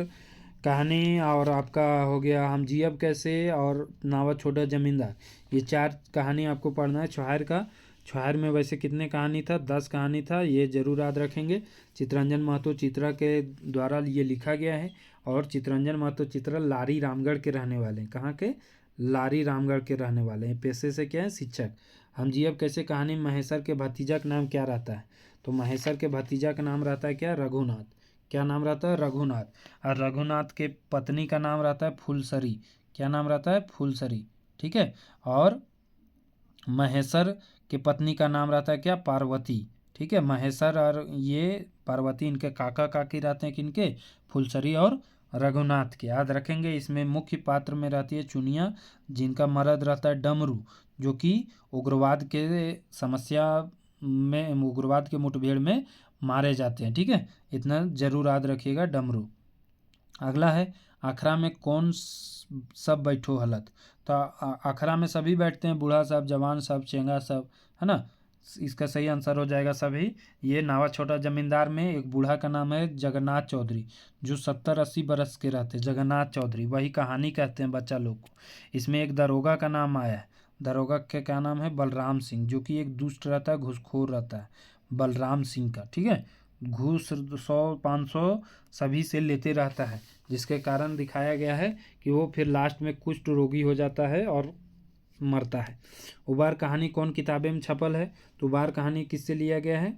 कहानी और आपका हो गया हम जियब कैसे और नावा छोटा जमींदार। ये 4 कहानी आपको पढ़ना है छोहार का। छोहार में वैसे कितने कहानी था? 10 कहानी था, ये जरूर याद रखेंगे। चितरंजन महतो चित्रा के द्वारा ये लिखा गया है और चितरंजन महतो चित्रा लारी रामगढ़ के रहने वाले हैं। कहाँ के? लारी रामगढ़ के रहने वाले हैं। पेशे से क्या है? शिक्षक। हम जियब कैसे कहानी महेश्वर के भतीजा का नाम क्या रहता है? तो महेश्वर के भतीजा का नाम रहता है क्या? रघुनाथ। क्या नाम रहता है? रघुनाथ। और रघुनाथ के पत्नी का नाम रहता है फुलसरी। क्या नाम रहता है? फुलसरी। ठीक है, और महेश्वर के पत्नी का नाम रहता है क्या? पार्वती। ठीक है, महेश्वर और ये पार्वती इनके काका काकी रहते हैं किनके? फुलसरी और रघुनाथ के। याद रखेंगे। इसमें मुख्य पात्र में रहती है चुनिया, जिनका मर्द रहता है डमरू, जो कि उग्रवाद के समस्या में, उग्रवाद के मुठभेड़ में मारे जाते हैं। ठीक है, इतना जरूर याद रखिएगा, डमरू। अगला है आखरा में कौन सब बैठो हलत। तो आखरा में सभी बैठते हैं, बूढ़ा सब, जवान सब, चेंगा सब, है ना। इसका सही आंसर हो जाएगा सभी। ये नावा छोटा जमींदार में एक बूढ़ा का नाम है जगन्नाथ चौधरी, जो 70-80 बरस के रहते हैं। जगन्नाथ चौधरी, वही कहानी कहते हैं बच्चा लोग को। इसमें एक दरोगा का नाम आया है। दरोगा के क्या नाम है? बलराम सिंह, जो कि एक दुष्ट रहता है, घूसखोर रहता है, बलराम सिंह का। ठीक है, घूस 100-500 सभी से लेते रहता है, जिसके कारण दिखाया गया है कि वो फिर लास्ट में कुष्ठ रोगी हो जाता है और मरता है। उबार कहानी कौन किताबें में छपल है? तो उबार कहानी किससे लिया गया है?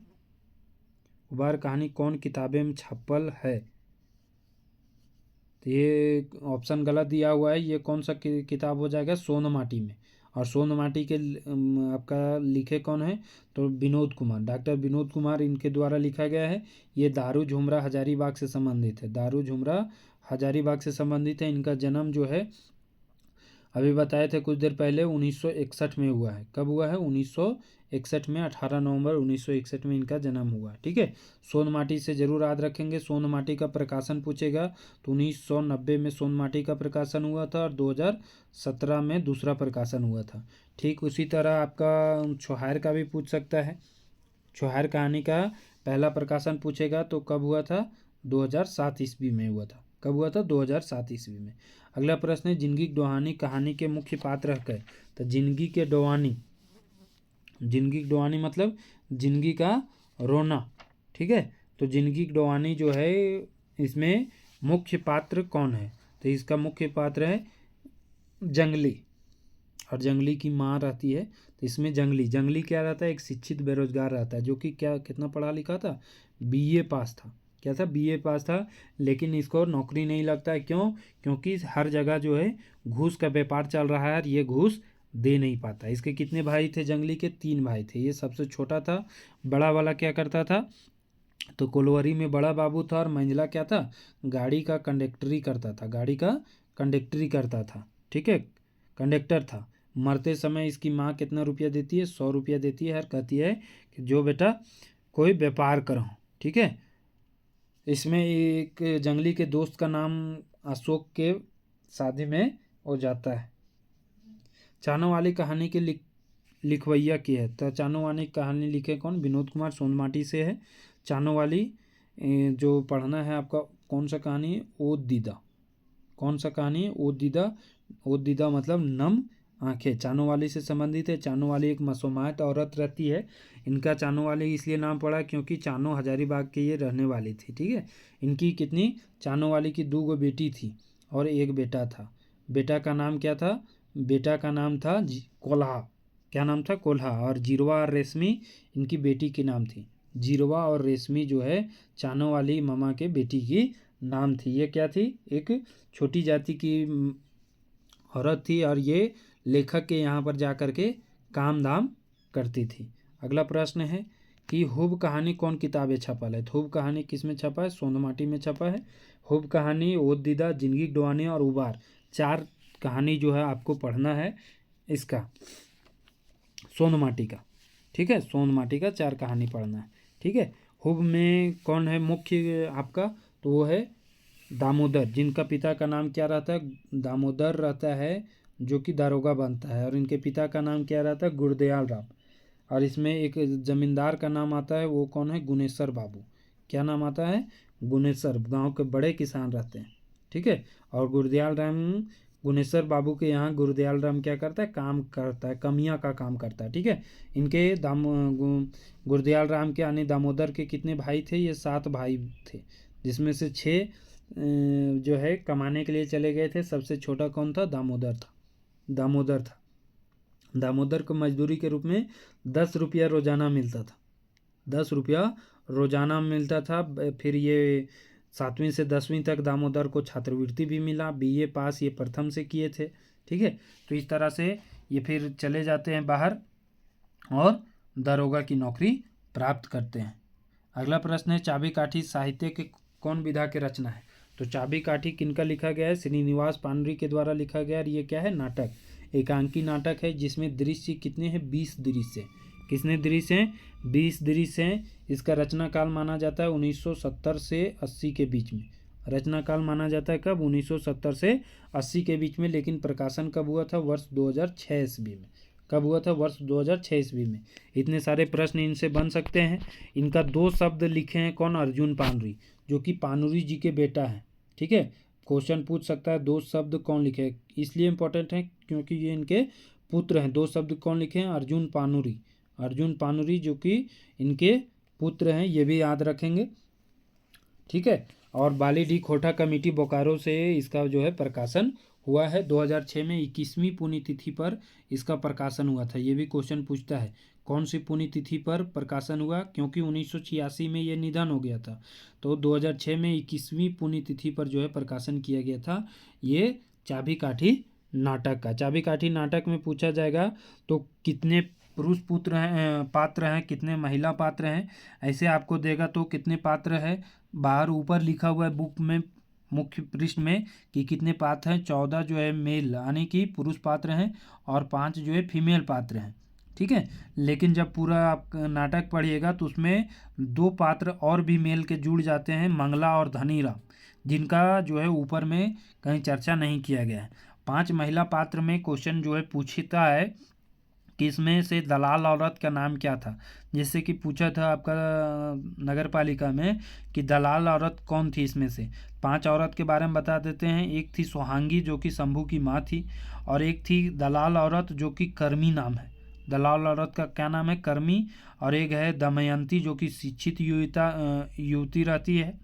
उबार कहानी कौन किताबें में छपल है? तो ये ऑप्शन गलत दिया हुआ है। ये कौन सा किताब हो जाएगा? सोन माटी में। और सोन माटी के आपका लिखे कौन है? तो विनोद कुमार, डॉक्टर विनोद कुमार, इनके द्वारा लिखा गया है। ये दारू झुमरा हजारीबाग से संबंधित है। दारू झुमरा हजारीबाग से संबंधित है। इनका जन्म जो है अभी बताए थे कुछ देर पहले 1961 में हुआ है। कब हुआ है? 1961 में, 18 नवंबर 1961 में इनका जन्म हुआ है। ठीक है, सोन माटी से जरूर याद रखेंगे। सोन माटी का प्रकाशन पूछेगा तो 1990 में सोन माटी का प्रकाशन हुआ था और 2017 में दूसरा प्रकाशन हुआ था। ठीक उसी तरह आपका छोहार का भी पूछ सकता है। छोहार कहानी का पहला प्रकाशन पूछेगा तो कब हुआ था? 2007 ईस्वी में हुआ था। कब हुआ था? 2007 ईस्वी में। अगला प्रश्न है जिंदगी की डोहानी कहानी के मुख्य पात्र है। तो जिंदगी के डोहानी, जिंदगी की डोहानी मतलब जिंदगी का रोना। ठीक है, तो जिंदगी की डोहानी जो है इसमें मुख्य पात्र कौन है? तो इसका मुख्य पात्र है जंगली, और जंगली की माँ रहती है। तो इसमें जंगली, जंगली क्या रहता है? एक शिक्षित बेरोजगार रहता है, जो कि क्या कितना पढ़ा लिखा था? बीए पास था। क्या था? बीए पास था, लेकिन इसको नौकरी नहीं लगता है। क्यों? क्योंकि हर जगह जो है घूस का व्यापार चल रहा है और ये घूस दे नहीं पाता। इसके कितने भाई थे जंगली के? 3 भाई थे। ये सबसे छोटा था। बड़ा वाला क्या करता था? तो कोलवरी में बड़ा बाबू था और मंझला क्या था? गाड़ी का कंडक्टरी करता था। गाड़ी का कंडक्टरी करता था। ठीक है, कंडक्टर था। मरते समय इसकी माँ कितना रुपया देती है? 100 रुपया देती है और कहती है कि जो बेटा कोई व्यापार करो। ठीक है, इसमें एक जंगली के दोस्त का नाम अशोक के शादी में हो जाता है। चानो वाली कहानी के लिखवैया की है। तो चानो वाली कहानी लिखे कौन? विनोद कुमार, सोनमाटी से है। चानो वाली जो पढ़ना है आपका कौन सा कहानी है? ओ दीदा। कौन सा कहानी है? ओ दीदा। ओ दीदा मतलब नम आंखें चानों वाली से संबंधित है। चानों वाली एक मसूमात औरत रहती है, इनका चानों वाली इसलिए नाम पड़ा क्योंकि चानों हजारीबाग के ये रहने वाली थी। ठीक है, इनकी कितनी, चानों वाली की 2 बेटी थी और एक बेटा था। बेटा का नाम क्या था, बेटा का नाम था कोल्हा। क्या नाम था, कोल्हा। और जीरवा और रेशमी इनकी बेटी की नाम थी। जीरवा और रेशमी जो है चानों वाली मामा के बेटी की नाम थी। ये क्या थी, एक छोटी जाति की औरत थी और ये लेखक के यहाँ पर जा कर के काम धाम करती थी। अगला प्रश्न है कि हुब कहानी कौन किताबें छपल है। तो हुब कहानी किस में छपा है, सोंदमाटी में छपा है। हुब कहानी, ओद दीदा, जिंदगी डुआने और उबार, 4 कहानी जो है आपको पढ़ना है इसका, सोंदमाटी का। ठीक है, सोंदमाटी का 4 कहानी पढ़ना है। ठीक है, हुब में कौन है मुख्य आपका, तो वो है दामोदर, जिनका पिता का नाम क्या रहता है, दामोदर रहता है, जो कि दारोगा बनता है। और इनके पिता का नाम क्या रहता है, गुरदयाल राम। और इसमें एक जमींदार का नाम आता है, वो कौन है, गुनेश्वर बाबू। क्या नाम आता है, गुनेश्वर। गांव के बड़े किसान रहते हैं। ठीक है, और गुरदयाल राम, गुनेश्वर बाबू के यहाँ गुरदयाल राम क्या करता है, काम करता है, कमियाँ का काम करता है। ठीक है, इनके गुरदयाल राम के यानी दामोदर के कितने भाई थे, ये 7 भाई थे, जिसमें से 6 जो है कमाने के लिए चले गए थे। सबसे छोटा कौन था, दामोदर था। दामोदर को मजदूरी के रूप में 10 रुपया रोजाना मिलता था। 10 रुपया रोजाना मिलता था। फिर ये 7वीं से 10वीं तक दामोदर को छात्रवृत्ति भी मिला। BA पास ये प्रथम से किए थे। ठीक है, तो इस तरह से ये फिर चले जाते हैं बाहर और दरोगा की नौकरी प्राप्त करते हैं। अगला प्रश्न है चाबी काठी साहित्य के कौन विधा के रचना है। तो चाबी काठी किनका लिखा गया है, श्रीनिवास पानरी के द्वारा लिखा गया। और ये क्या है, नाटक, एकांकी नाटक है, जिसमें दृश्य कितने हैं, 20 दृश्य। कितने दृश्य हैं, 20 दृश्य हैं। इसका रचना काल माना जाता है 1970 से 80 के बीच में। रचना काल माना जाता है कब, 1970 से 80 के बीच में। लेकिन प्रकाशन कब हुआ था, वर्ष 2006 ईस्वी में। कब हुआ था, वर्ष 2006 ईस्वी में। इतने सारे प्रश्न इनसे बन सकते हैं। इनका 2 शब्द लिखे हैं कौन, अर्जुन पानरी, जो कि पानूरी जी के बेटा हैं। ठीक है, क्वेश्चन पूछ सकता है 2 शब्द कौन लिखे, इसलिए इंपॉर्टेंट है क्योंकि ये इनके पुत्र हैं। 2 शब्द कौन लिखे हैं, अर्जुन पानूरी। अर्जुन पानूरी जो कि इनके पुत्र हैं, ये भी याद रखेंगे। ठीक है, और बालीडीह खोटा कमेटी बोकारो से इसका जो है प्रकाशन हुआ है। 2006 में 21वीं पुण्यतिथि पर इसका प्रकाशन हुआ था। ये भी क्वेश्चन पूछता है कौन सी पुण्यतिथि पर प्रकाशन हुआ, क्योंकि 1986 में ये निधन हो गया था। तो 2006 में 21वीं पुण्यतिथि पर जो है प्रकाशन किया गया था ये चाबी काठी नाटक का। चाबी काठी नाटक में पूछा जाएगा तो कितने पुरुष पुत्र हैं, पात्र हैं, कितने महिला पात्र हैं, ऐसे आपको देगा तो कितने पात्र हैं। बाहर ऊपर लिखा हुआ है बुक में, मुख्य पृष्ठ में, कि कितने पात्र हैं। 14 जो है मेल यानी कि पुरुष पात्र हैं और 5 जो है फीमेल पात्र हैं। ठीक है, लेकिन जब पूरा आप नाटक पढ़िएगा तो उसमें 2 पात्र और भी मेल के जुड़ जाते हैं, मंगला और धनीराम, जिनका जो है ऊपर में कहीं चर्चा नहीं किया गया है। 5 महिला पात्र में क्वेश्चन जो है पूछता है कि इसमें से दलाल औरत का नाम क्या था। जैसे कि पूछा था आपका नगर पालिका में कि दलाल औरत कौन थी। इसमें से 5 औरत के बारे में बता देते हैं। एक थी सुहांगी जो कि शंभू की माँ थी, और एक थी दलाल औरत जो कि कर्मी नाम है। दलाल औरत का क्या नाम है, कर्मी। और एक है दमयंती जो कि शिक्षित युवती रहती है,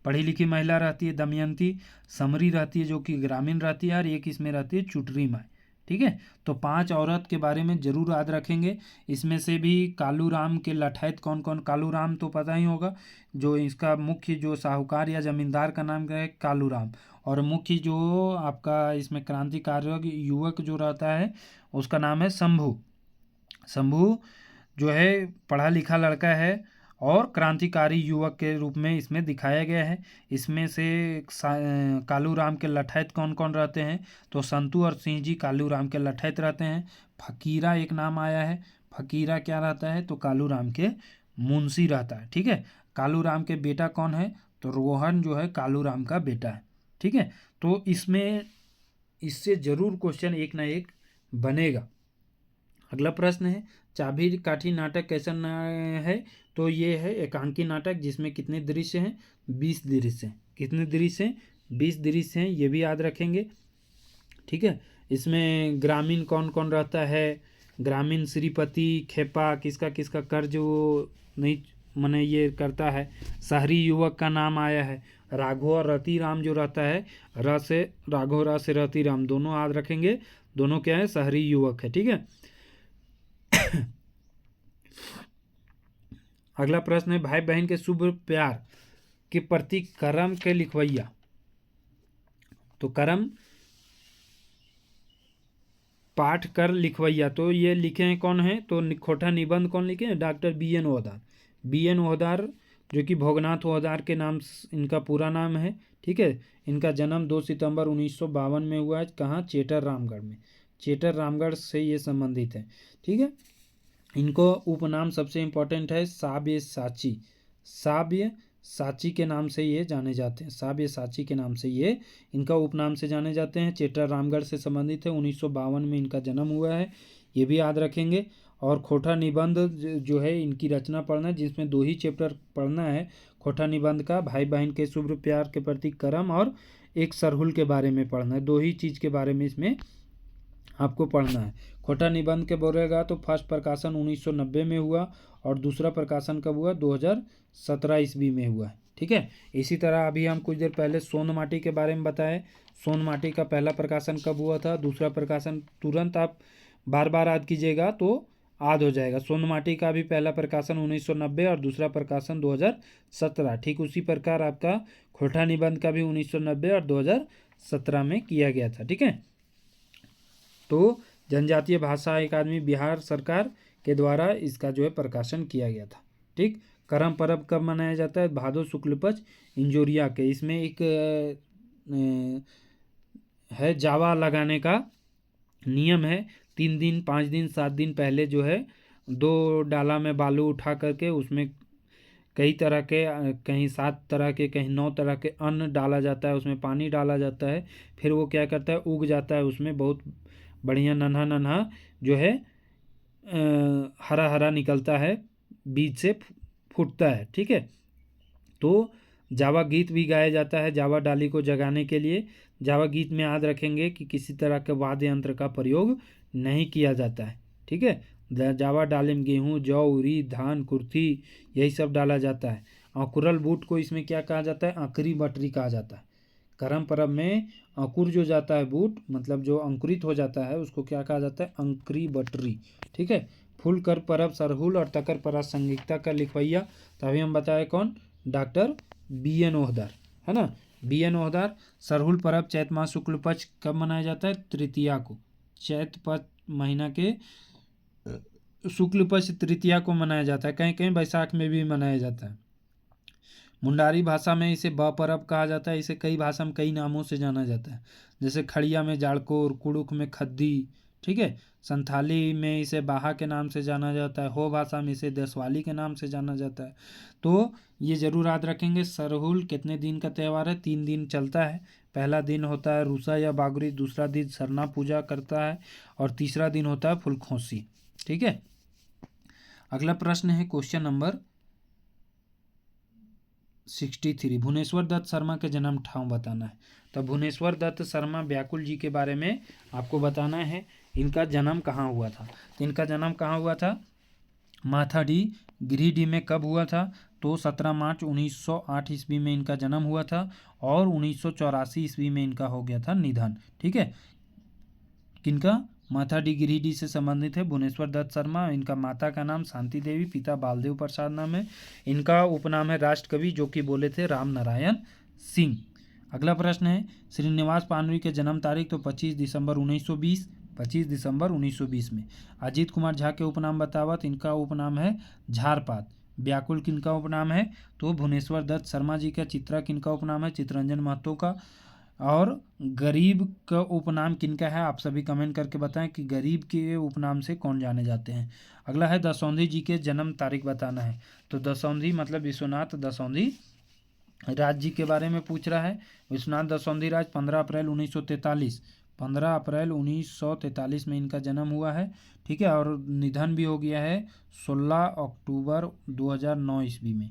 पढ़ी लिखी महिला रहती है दमयंती। समरी रहती है जो कि ग्रामीण रहती है, और एक इसमें रहती है चुटरी माँ। ठीक है, तो 5 औरत के बारे में जरूर याद रखेंगे। इसमें से भी कालू राम के लठैत कौन कौन, कालू राम तो पता ही होगा, जो इसका मुख्य जो साहूकार या जमींदार का नाम क्या है, कालू राम। और मुख्य जो आपका इसमें क्रांतिकारी युवक जो रहता है उसका नाम है शंभू। शंभू जो है पढ़ा लिखा लड़का है और क्रांतिकारी युवक के रूप में इसमें दिखाया गया है। इसमें से कालू राम के लठैत कौन कौन रहते हैं, तो संतू और सिंह जी कालू राम के लठैत रहते हैं। फकीरा एक नाम आया है, फकीरा क्या रहता है, तो कालू राम के मुंशी रहता है। ठीक है, कालू राम के बेटा कौन है, तो रोहन जो है कालू राम का बेटा है। ठीक है, तो इसमें इससे जरूर क्वेश्चन एक ना एक बनेगा। अगला प्रश्न है चाबी काठी नाटक कैसा है, तो ये है एकांकी नाटक, जिसमें कितने दृश्य हैं, 20 दृश्य हैं। कितने दृश्य हैं, 20 दृश्य हैं, ये भी याद रखेंगे। ठीक है, इसमें ग्रामीण कौन कौन रहता है, ग्रामीण श्रीपति खेपा, किसका किसका कर्ज वो नहीं माने ये करता है। शहरी युवक का नाम आया है। राघव और रतिराम जो रहता है, र से राघव, र से रतिराम, दोनों याद रखेंगे, दोनों क्या है, शहरी युवक है। ठीक है। अगला प्रश्न है, भाई बहन के शुभ प्यार के प्रति करम के लिखवैया। तो करम पाठ कर लिखवैया, तो ये लिखे हैं कौन है, तो खोटा निबंध कौन लिखे हैं, doctor BN. Ohdar. BN. Ohdar जो कि भोगनाथ ओहदार के नाम इनका पूरा नाम है। ठीक है। इनका जन्म 2 सितंबर 1952 में हुआ है। कहाँ, चेटर रामगढ़ में। चेटर रामगढ़ से ये संबंधित है। ठीक है। इनको उपनाम सबसे इम्पोर्टेंट है साब्य साची। साब्य साची के नाम से ये जाने जाते हैं। साब्य साची के नाम से ये इनका उपनाम से जाने जाते हैं। चेटर रामगढ़ से संबंधित है। 1952 में इनका जन्म हुआ है, ये भी याद रखेंगे। और खोटा निबंध जो है इनकी रचना पढ़ना है, जिसमें 2 ही चैप्टर पढ़ना है खोटा निबंध का। भाई बहन के शुभ प्यार के प्रति करम और एक सरहुल के बारे में पढ़ना है। 2 ही चीज़ के बारे में इसमें आपको पढ़ना है। खोटा निबंध के बोलेगा तो फर्स्ट प्रकाशन 1990 में हुआ और दूसरा प्रकाशन कब हुआ, 2017 ईस्वी में हुआ है। ठीक है। इसी तरह अभी हम कुछ देर पहले सोन माटी के बारे में बताए। सोन माटी का पहला प्रकाशन कब हुआ था, दूसरा प्रकाशन तुरंत आप बार बार याद कीजिएगा तो याद हो जाएगा। सोन माटी का भी पहला प्रकाशन 1990 और दूसरा प्रकाशन 2017। ठीक उसी प्रकार आपका खोटा निबंध का भी 1990 और 2017 में किया गया था। ठीक है। तो जनजातीय भाषा अकादमी बिहार सरकार के द्वारा इसका जो है प्रकाशन किया गया था। ठीक। करम पर्व कब मनाया जाता है, भादो शुक्ल पक्ष इंजोरिया के। इसमें एक है जावा लगाने का नियम है। 3 दिन 5 दिन 7 दिन पहले जो है 2 डाला में बालू उठा करके उसमें कई तरह के, कहीं 7 तरह के, कहीं 9 तरह के अन्न डाला जाता है, उसमें पानी डाला जाता है। फिर वो क्या करता है, उग जाता है, उसमें बहुत बढ़िया नन्हा नन्हा जो है हरा हरा निकलता है, बीज से फूटता है। ठीक है। तो जावा गीत भी गाया जाता है जावा डाली को जगाने के लिए। जावा गीत में याद रखेंगे कि किसी तरह के वाद्य यंत्र का प्रयोग नहीं किया जाता है। ठीक है। जावा डाली में गेहूँ, जौ, उरीद, धान, कुर्थी यही सब डाला जाता है। अंकुरल बूट को इसमें क्या कहा जाता है, अंकरी बटरी कहा जाता है। करम पर्व में अंकुर जो जाता है बूट, मतलब जो अंकुरित हो जाता है, उसको क्या कहा जाता है, अंकरी बटरी। ठीक है। फूल कर परब सरहुल और तकर प्रासंगिकता का लिखवैया, तभी हम बताए कौन, डॉक्टर बी.एन. ओहदार, है ना। बी.एन. ओहदार। सरहुल पर्व चैत माह शुक्ल पक्ष कब मनाया जाता है, तृतीया को। चैत पक्ष महीना के शुक्ल पक्ष तृतीया को मनाया जाता है। कहीं कहीं बैसाख में भी मनाया जाता है। मुंडारी भाषा में इसे ब पर्व कहा जाता है। इसे कई भाषा में कई नामों से जाना जाता है, जैसे खड़िया में जाड़कोर, कुड़ुक में खद्दी। ठीक है। संथाली में इसे बाहा के नाम से जाना जाता है। हो भाषा में इसे दसवाली के नाम से जाना जाता है। तो ये जरूर याद रखेंगे। सरहुल कितने दिन का त्यौहार है, 3 दिन चलता है। पहला दिन होता है रूसा या बागुरी, दूसरा दिन सरना पूजा करता है और तीसरा दिन होता है फुलखोसी। ठीक है। अगला प्रश्न है क्वेश्चन नंबर 63, भुवनेश्वर दत्त शर्मा के जन्म ठाव बताना है। तो भुवनेश्वर दत्त शर्मा व्याकुल जी के बारे में आपको बताना है, इनका जन्म कहाँ हुआ था। तो इनका जन्म कहाँ हुआ था, माथाडी गिरिडीह में। कब हुआ था, तो 17 मार्च 1908 ईस्वी में इनका जन्म हुआ था और 1984 ईस्वी में इनका हो गया था निधन। ठीक है। किनका, माथाडी गिरिडीह से संबंधित है भुवनेश्वर दत्त शर्मा। इनका माता का नाम शांति देवी, पिता बालदेव प्रसाद नाम है। इनका उपनाम है राष्ट्रकवि, जो कि बोले थे राम नारायण सिंह। अगला प्रश्न है, श्रीनिवास पानवी के जन्म तारीख, तो 25 दिसंबर 1920। 25 दिसंबर 1920 में। अजीत कुमार झा के उपनाम बतावत, इनका उपनाम है झारपात। व्याकुल किनका उपनाम है, तो भुवनेश्वर दत्त शर्मा जी का। चित्रा किनका उपनाम है, चित्रंजन महतो का। और गरीब का उपनाम किनका है, आप सभी कमेंट करके बताएं कि गरीब के उपनाम से कौन जाने जाते हैं। अगला है दसौंधी जी के जन्म तारीख बताना है। तो दसौंधी मतलब विश्वनाथ दसौंधी राज जी के बारे में पूछ रहा है। विश्वनाथ दसौंधी राज 15 अप्रैल 1943, 15 अप्रैल 1943 में इनका जन्म हुआ है। ठीक है। और निधन भी हो गया है 16 अक्टूबर 2009 ईस्वी में।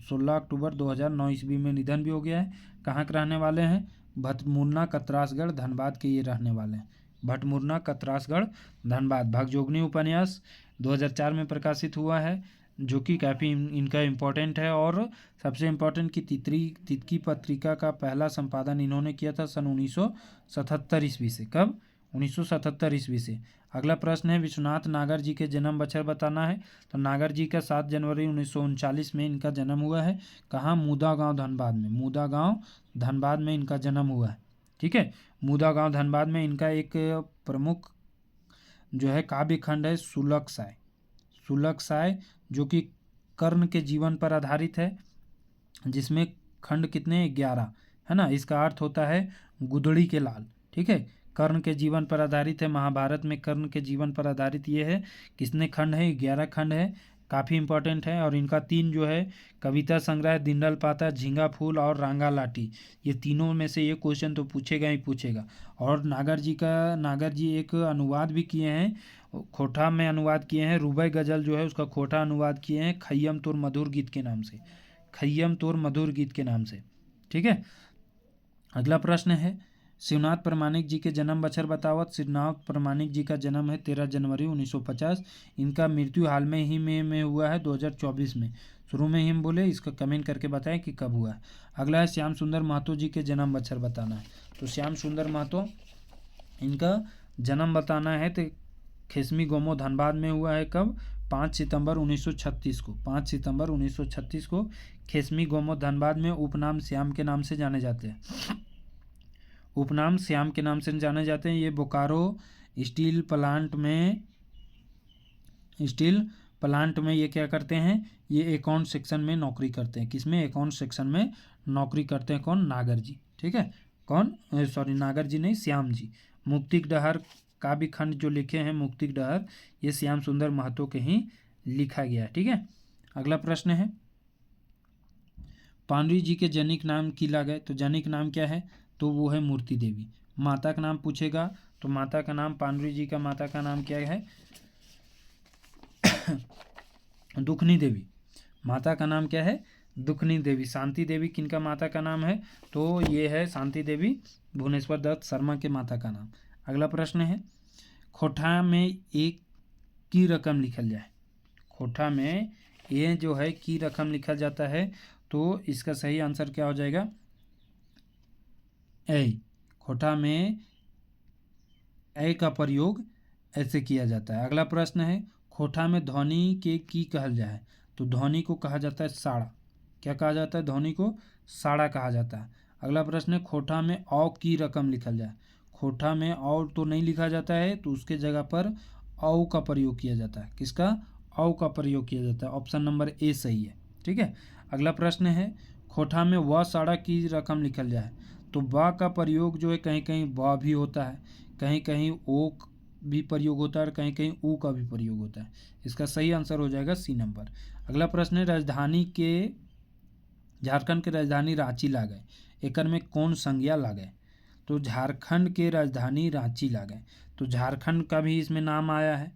16 अक्टूबर 2009 ईस्वी में निधन भी हो गया है। कहाँ के रहने वाले हैं, भतमुन्ना कतरासगढ़ धनबाद के ये रहने वाले हैं। भटमुरना, कतरासगढ़, धनबाद। भागजोगनी उपन्यास 2004 में प्रकाशित हुआ है, जो कि काफ़ी इनका इम्पोर्टेंट है। और सबसे इम्पोर्टेंट कि तितकी पत्रिका का पहला संपादन इन्होंने किया था सन 1977 ईस्वी से। कब? 1977 ईस्वी से। अगला प्रश्न है, विश्वनाथ नागर जी के जन्म बछर बताना है। तो नागर जी का 7 जनवरी 1939 में इनका जन्म हुआ है। कहाँ? मुदा गाँव, धनबाद में। मुदा गाँव, धनबाद में इनका जन्म हुआ है। ठीक है, मुदा गाँव, धनबाद में। इनका एक प्रमुख जो है काव्य खंड है सुलग साय। सुलग साय जो कि कर्ण के जीवन पर आधारित है, जिसमें खंड कितने? 11 है ना। इसका अर्थ होता है गुदड़ी के लाल। ठीक है, कर्ण के जीवन पर आधारित है। महाभारत में कर्ण के जीवन पर आधारित ये है। कितने खंड है? 11 खंड है। काफ़ी इंपॉर्टेंट है। और इनका 3 जो है कविता संग्रह, दिंडल पाता, झींगा फूल और रांगा लाठी, ये तीनों में से ये क्वेश्चन तो पूछेगा ही पूछेगा। और नागर जी एक अनुवाद भी किए हैं, खोटा में अनुवाद किए हैं। रुबाई गज़ल जो है उसका खोटा अनुवाद किए हैं खय्यम तोर मधुर गीत के नाम से। खय्यम तोर मधुर गीत के नाम से। ठीक है, अगला प्रश्न है, शिवनाथ प्रमाणिक जी के जन्म बछर बतावत। शिवनाथ प्रमाणिक जी का जन्म है 13 जनवरी 1950। इनका मृत्यु हाल में ही में हुआ है 2024 में। शुरू में ही हम बोले, इसका कमेंट करके बताएं कि कब हुआ है। अगला है, श्याम सुंदर महतो जी के जन्म बछर बताना है। तो श्याम सुंदर महतो, इनका जन्म बताना है तो खेसमी गोमो, धनबाद में हुआ है। कब? 5 सितंबर 1936 को। 5 सितंबर 1936 को खेसमी गोमो, धनबाद में। उपनाम श्याम के नाम से जाने जाते हैं। उपनाम श्याम के नाम से जाने जाते हैं। ये बोकारो स्टील प्लांट में ये क्या करते हैं? ये अकाउंट सेक्शन में नौकरी करते हैं। किसमें? अकाउंट सेक्शन में नौकरी करते हैं। कौन? नागर जी। ठीक है, कौन? सॉरी, नागर जी नहीं, श्याम जी। मुक्तिक डहर काव्य खंड जो लिखे हैं, मुक्तिक डहर, ये श्याम सुंदर महतो के ही लिखा गया है। ठीक है, अगला प्रश्न है, पांडुरी जी के जनिक नाम की लागय। तो जनिक नाम क्या है? तो वो है मूर्ति देवी। माता का नाम पूछेगा तो माता का नाम, पांडुरी जी का माता का नाम क्या है? दुखनी देवी। माता का नाम क्या है? दुखनी देवी। शांति देवी किनका माता का नाम है? तो ये है शांति देवी भुवनेश्वर दत्त शर्मा के माता का नाम। अगला प्रश्न है, खोटा में एक की रकम लिखल जाए। खोटा में ये जो है की रकम लिखा जाता है, तो इसका सही आंसर क्या हो जाएगा? ए। खोटा में ए का प्रयोग ऐसे किया जाता है। अगला प्रश्न है, खोटा में ध्वनि के की कहल जाए। तो ध्वनि को कहा जाता है साड़ा। क्या कहा जाता है? ध्वनि को साड़ा कहा जाता है। अगला प्रश्न है, खोटा में औ की रकम लिखल जाए। खोटा में और तो नहीं लिखा जाता है, तो उसके जगह पर औ का प्रयोग किया जाता है। किसका? औ का प्रयोग किया जाता है। ऑप्शन नंबर ए सही है। ठीक है, अगला प्रश्न है, खोटा में व साड़ा की रकम लिखल जाए। तो व का प्रयोग जो है कहीं कहीं व भी होता है, कहीं कहीं ओ भी प्रयोग होता है, और कहीं कहीं ऊ का भी प्रयोग होता है। इसका सही आंसर हो जाएगा सी नंबर। अगला प्रश्न है, झारखंड के राजधानी रांची लागय। एकर में कौन संज्ञा लागय? तो झारखंड के राजधानी रांची लागय। तो झारखंड का भी इसमें नाम आया है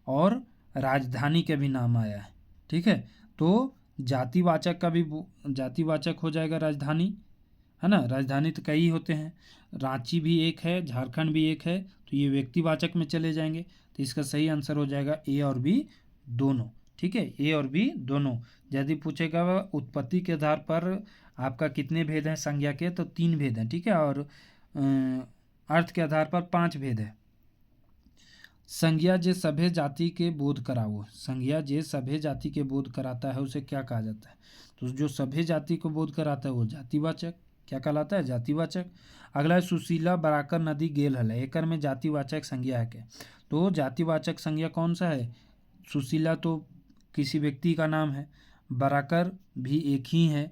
और राजधानी का भी नाम आया है। ठीक है, तो जातिवाचक का भी जातिवाचक हो जाएगा राजधानी, है ना। राजधानी तो कई होते हैं, रांची भी एक है, झारखंड भी एक है, तो ये व्यक्तिवाचक में चले जाएंगे। तो इसका सही आंसर हो जाएगा ए और बी दोनों। ठीक है, ए और बी दोनों। यदि पूछेगा उत्पत्ति के आधार पर आपका कितने भेद हैं संज्ञा के, तो 3 भेद हैं। ठीक है, और अर्थ के आधार पर 5 भेद है। संज्ञा जे सभे जाति के बोध कराओ। संज्ञा जे सभे जाति के बोध कराता है उसे क्या कहा जाता है? तो जो सभे जाति को बोध कराता है वो जातिवाचक क्या कहलाता है? जातिवाचक। अगला है, सुशीला बराकर नदी गेल हल। एकर में जातिवाचक संज्ञा है क्या? तो जातिवाचक संज्ञा कौन सा है? सुशीला तो किसी व्यक्ति का नाम है, बराकर भी एक ही है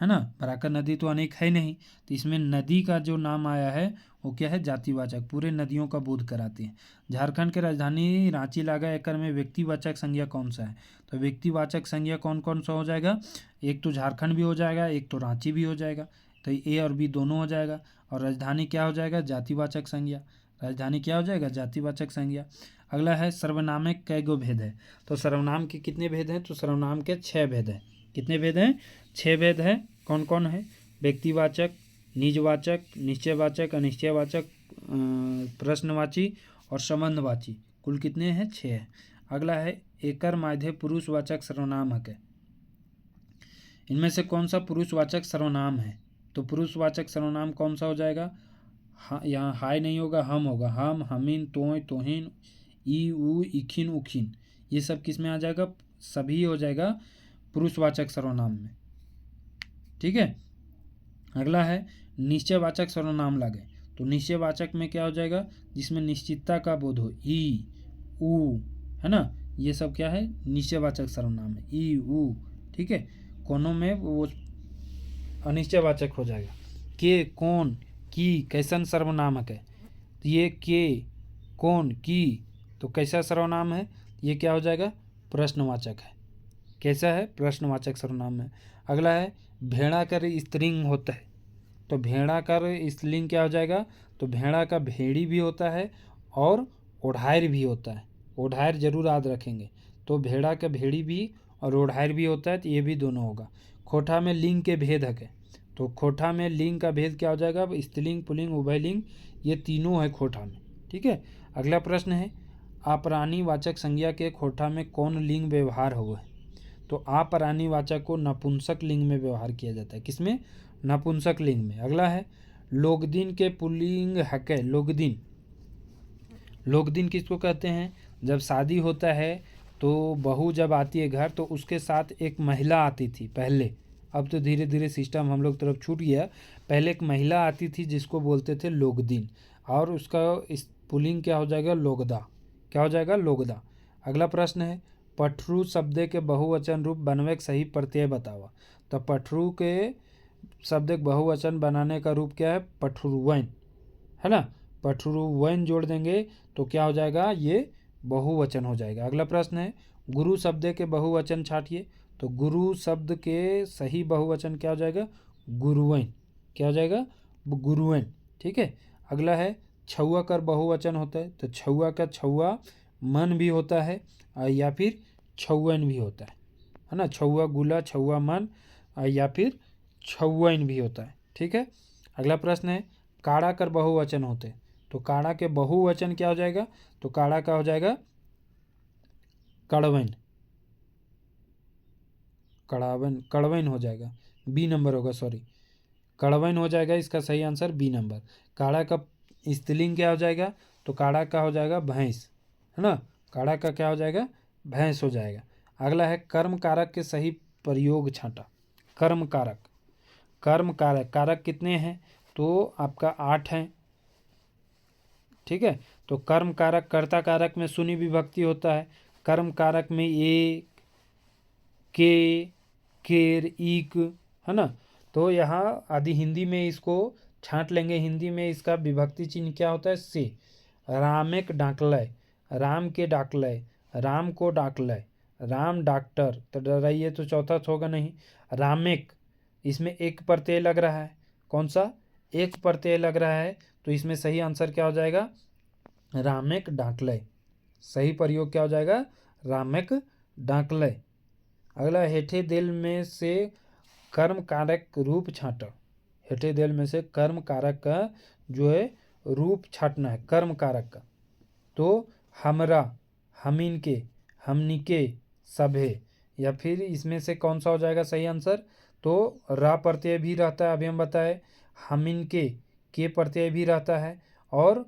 ना। बराकर नदी तो अनेक है नहीं, तो इसमें नदी का जो नाम आया है वो क्या है? जातिवाचक। पूरे नदियों का बोध कराते हैं। झारखंड के राजधानी रांची लागय। एकर में व्यक्तिवाचक संज्ञा कौन सा है? तो व्यक्तिवाचक संज्ञा कौन कौन सा हो जाएगा? एक तो झारखंड भी हो जाएगा, एक तो रांची भी हो जाएगा, तो ए और बी दोनों हो जाएगा। और राजधानी क्या हो जाएगा? जातिवाचक संज्ञा। राजधानी क्या हो जाएगा? जातिवाचक संज्ञा। अगला है, सर्वनाम में कै गो भेद है? तो सर्वनाम के कितने भेद हैं? तो सर्वनाम के 6 भेद हैं। कितने भेद हैं? 6 भेद है। कौन कौन है? व्यक्तिवाचक, निजवाचक, निश्चयवाचक, अनिश्चयवाचक, प्रश्नवाची और संबंधवाची, कुल कितने हैं? 6 हैं। अगला है एकर माध्यम पुरुषवाचक सर्वनाम है। इनमें से कौन सा पुरुषवाचक सर्वनाम है? तो पुरुषवाचक सर्वनाम कौन सा हो जाएगा? यहाँ हाय नहीं होगा, हम होगा। हम, हमीन, तोय, तोहिन, ई, उ, इखिन, उखिन, ये सब किस में आ जाएगा? सभी हो जाएगा पुरुषवाचक सर्वनाम में। ठीक है। अगला है निश्चयवाचक सर्वनाम लागे। तो निश्चयवाचक में क्या हो जाएगा? जिसमें निश्चितता का बोध हो, ई, उ, है ना, ये सब क्या है? निश्चयवाचक सर्वनाम है, ई, उ। ठीक है। कोनों में वो अनिश्चयवाचक हो जाएगा। के, कौन, की कैसन सर्वनामक है? तो ये के, कौन, की तो कैसा सर्वनाम है? ये क्या हो जाएगा? प्रश्नवाचक है। कैसा है? प्रश्नवाचक सर्वनाम है। अगला है भेड़ा कर स्त्रीलिंग होता है। तो भेड़ा कर स्त्रीलिंग क्या हो जाएगा? तो भेड़ा का भेड़ी भी होता है और ओढ़ायर भी होता है। ओढ़ायर जरूर याद रखेंगे। तो भेड़ा का भेड़ी भी और ओढ़ायर भी होता है, तो ये भी दोनों होगा। खोठा में लिंग के भेद है। तो खोठा में लिंग का भेद क्या हो जाएगा? स्त्रीलिंग, पुल्लिंग, उभयलिंग, ये तीनों है खोठा में। ठीक है। अगला प्रश्न है आपरानीवाचक संज्ञा के खोठा में कौन लिंग व्यवहार हुआ है? तो आपरानीवाचक को नपुंसक लिंग में व्यवहार किया जाता है। किसमें? नपुंसक लिंग में। अगला है लोकदिन के पुल्लिंग हकै। लोकदिन, लोकदिन किसको कहते हैं? जब शादी होता है तो बहू जब आती है घर तो उसके साथ एक महिला आती थी पहले। अब तो धीरे धीरे सिस्टम हम लोग तरफ छूट गया। पहले एक महिला आती थी जिसको बोलते थे लोकदिन, और उसका इस पुल्लिंग क्या हो जाएगा? लोकदा। क्या हो जाएगा? लोकदा। अगला प्रश्न है पठरू शब्द के बहुवचन रूप बनवे के सही प्रत्यय बतावा। तो पठरू के शब्द के बहुवचन बनाने का रूप क्या है? पठरुवैन, है ना। पठरुवैन जोड़ देंगे तो क्या हो जाएगा? ये बहुवचन हो जाएगा। अगला प्रश्न है गुरु शब्द के बहुवचन छाटिए। तो गुरु शब्द के सही बहुवचन क्या हो जाएगा? गुरुवैन। क्या हो जाएगा? गुरुवैन। ठीक है। अगला है छुआ कर बहुवचन होता है। तो छुआ का छुआ मन भी होता है या फिर छौवन भी होता है ना। छुआ गुला, छुआ मन या फिर छौवन भी होता है। ठीक है। अगला प्रश्न है काड़ा कर बहुवचन होते हैं। तो काड़ा के बहुवचन क्या हो जाएगा? तो काड़ा का हो जाएगा कड़वैन। कड़ावन, कड़वैन हो जाएगा। बी नंबर होगा, सॉरी, कड़वैन हो जाएगा इसका सही आंसर, बी नंबर। काड़ा का स्त्रीलिंग क्या हो जाएगा? तो काड़ा का हो जाएगा भैंस, है ना। काड़ा का क्या हो जाएगा? भैंस हो जाएगा। अगला है कर्म कारक के सही प्रयोग छांटा। कर्म कारक, कर्म कारक, कारक कितने हैं? तो आपका 8 हैं। ठीक है। तो कर्म कारक, कर्ता कारक में शून्य विभक्ति होता है। कर्म कारक में एक, के, केर, ईक, है ना। तो यहाँ आदि हिंदी में इसको छांट लेंगे। हिंदी में इसका विभक्ति चिन्ह क्या होता है? से। रामेक डाकलय, राम के डाकलय, राम को डाकलय, राम डॉक्टर, तो डराइए तो चौथा तो होगा नहीं। रामेक, इसमें एक प्रत्यय लग रहा है। कौन सा? एक प्रत्यय लग रहा है। तो इसमें सही आंसर क्या हो जाएगा? रामेक डाकलय। सही प्रयोग क्या हो जाएगा? रामेक डाकलय। अगला हेठे देल में से कर्म कारक रूप छांटा। हेठे देल में से कर्म कारक का जो है रूप छाटना है, कर्म कारक का। तो हमरा, हमीन के, हमनी के, सभे, या फिर इसमें से कौन सा हो जाएगा सही आंसर? तो रा प्रत्यय भी रहता है, अभी हम बताए। हमीन के प्रत्यय भी रहता है और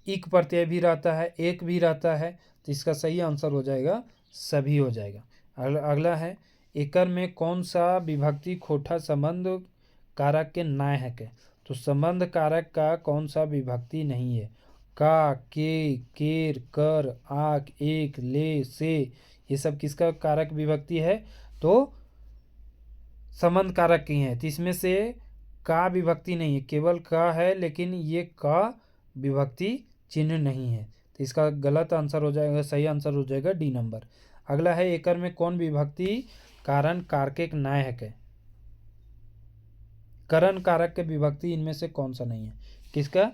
इक प्रत्यय भी रहता है, एक भी रहता है। तो इसका सही आंसर हो जाएगा सभी हो जाएगा। अगला है एकर में कौन सा विभक्ति खोठा संबंध कारक के नाय है के? तो संबंध कारक का कौन सा विभक्ति नहीं है? का, के, केर, कर, आक, एक, ले, से, ये सब किसका कारक विभक्ति है? तो संबंध कारक की है। तो इसमें से का विभक्ति नहीं है, केवल का है, लेकिन ये का विभक्ति चिन्ह नहीं है। तो इसका गलत आंसर हो जाएगा, सही आंसर हो जाएगा डी नंबर। अगला है एकर में कौन विभक्ति कारण कारक नाय है के? करण कारक के विभक्ति इनमें से कौन सा नहीं है? किसका?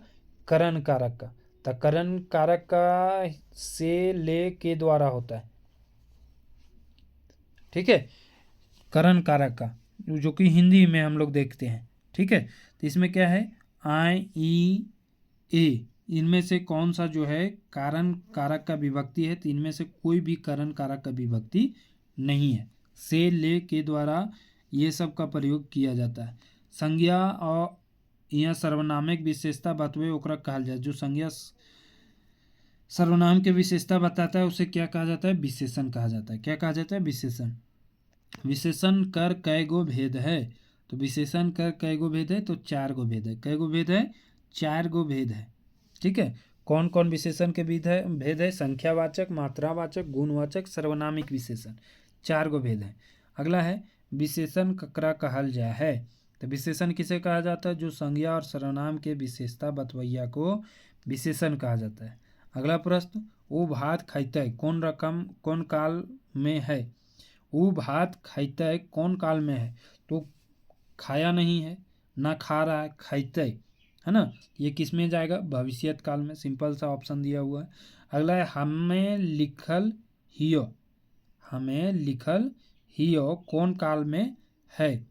करण कारक का। तो करण कारक का से, ले, के द्वारा होता है। ठीक है। करण कारक का जो कि हिंदी में हम लोग देखते हैं। ठीक है। तो इसमें क्या है? आई, ई, ए, इनमें से कौन सा जो है कारण कारक का विभक्ति है? तो इनमें से कोई भी कारण कारक का विभक्ति नहीं है। से, ले के द्वारा ये सब का प्रयोग किया जाता है। संज्ञा और यहाँ सर्वनामिक विशेषता बतवे ओकरा कहल जाए। जो संज्ञा सर्वनाम के विशेषता बताता है उसे क्या कहा जाता है? विशेषण कहा जाता है। क्या कहा जाता है? विशेषण। विशेषण कर कै गो भेद है? तो विशेषण कर कै गो भेद है? तो 4 गो भेद है। कै गो भेद है? 4 गो भेद है। ठीक है। कौन कौन विशेषण के भेद है? संख्यावाचक, मात्रावाचक, गुणवाचक, सर्वनामिक विशेषण, 4 गो भेद है। अगला है विशेषण ककरा कहल जा है? तो विशेषण किसे कहा जाता है? जो संज्ञा और सर्वनाम के विशेषता बतवैया को विशेषण कहा जाता है। अगला प्रश्न, वो भात खैतै कौन रकम कौन काल में है? वो भात खैतै कौन काल में है? तो खाया नहीं है, ना खा रहा है, खैतै, है ना। ये किस में जाएगा? भविष्यत काल में। सिंपल सा ऑप्शन दिया हुआ है। अगला है हमें लिखल हियो। हमें लिखल हियो कौन काल में है?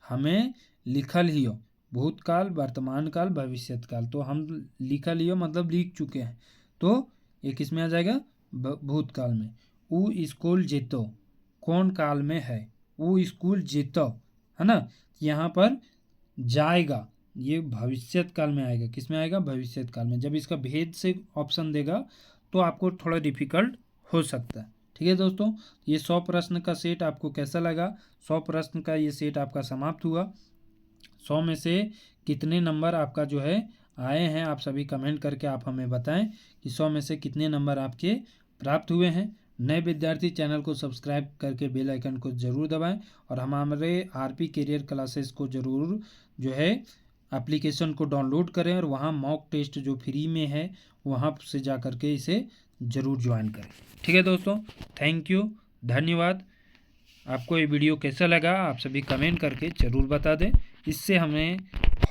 हमें लिखल हियो भूतकाल, वर्तमान काल, भविष्यत काल। तो हम लिखल हियो मतलब लिख चुके हैं, तो ये किस में आ जाएगा? भूतकाल में। ऊ स्कूल जेतो कौन काल में है? ऊ स्कूल जेतो, है ना। यहाँ पर जाएगा ये भविष्यत काल में आएगा। किस में आएगा? भविष्यत काल में। जब इसका भेद से ऑप्शन देगा तो आपको थोड़ा डिफिकल्ट हो सकता है। ठीक है दोस्तों, ये 100 प्रश्न का सेट आपको कैसा लगा? 100 प्रश्न का ये सेट आपका समाप्त हुआ। 100 में से कितने नंबर आपका जो है आए हैं? आप सभी कमेंट करके आप हमें बताएं कि 100 में से कितने नंबर आपके प्राप्त हुए हैं। नए विद्यार्थी चैनल को सब्सक्राइब करके बेल आइकन को ज़रूर दबाएं और हमारे आरपी करियर क्लासेस को ज़रूर जो है एप्लीकेशन को डाउनलोड करें और वहाँ मॉक टेस्ट जो फ्री में है वहाँ से जा कर के इसे ज़रूर ज्वाइन करें। ठीक है दोस्तों, थैंक यू, धन्यवाद। आपको ये वीडियो कैसा लगा आप सभी कमेंट करके ज़रूर बता दें। इससे हमें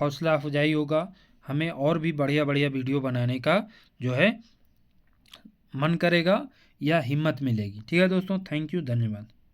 हौसला अफजाई होगा, हमें और भी बढ़िया बढ़िया वीडियो बनाने का जो है मन करेगा या हिम्मत मिलेगी। ठीक है दोस्तों, थैंक यू, धन्यवाद।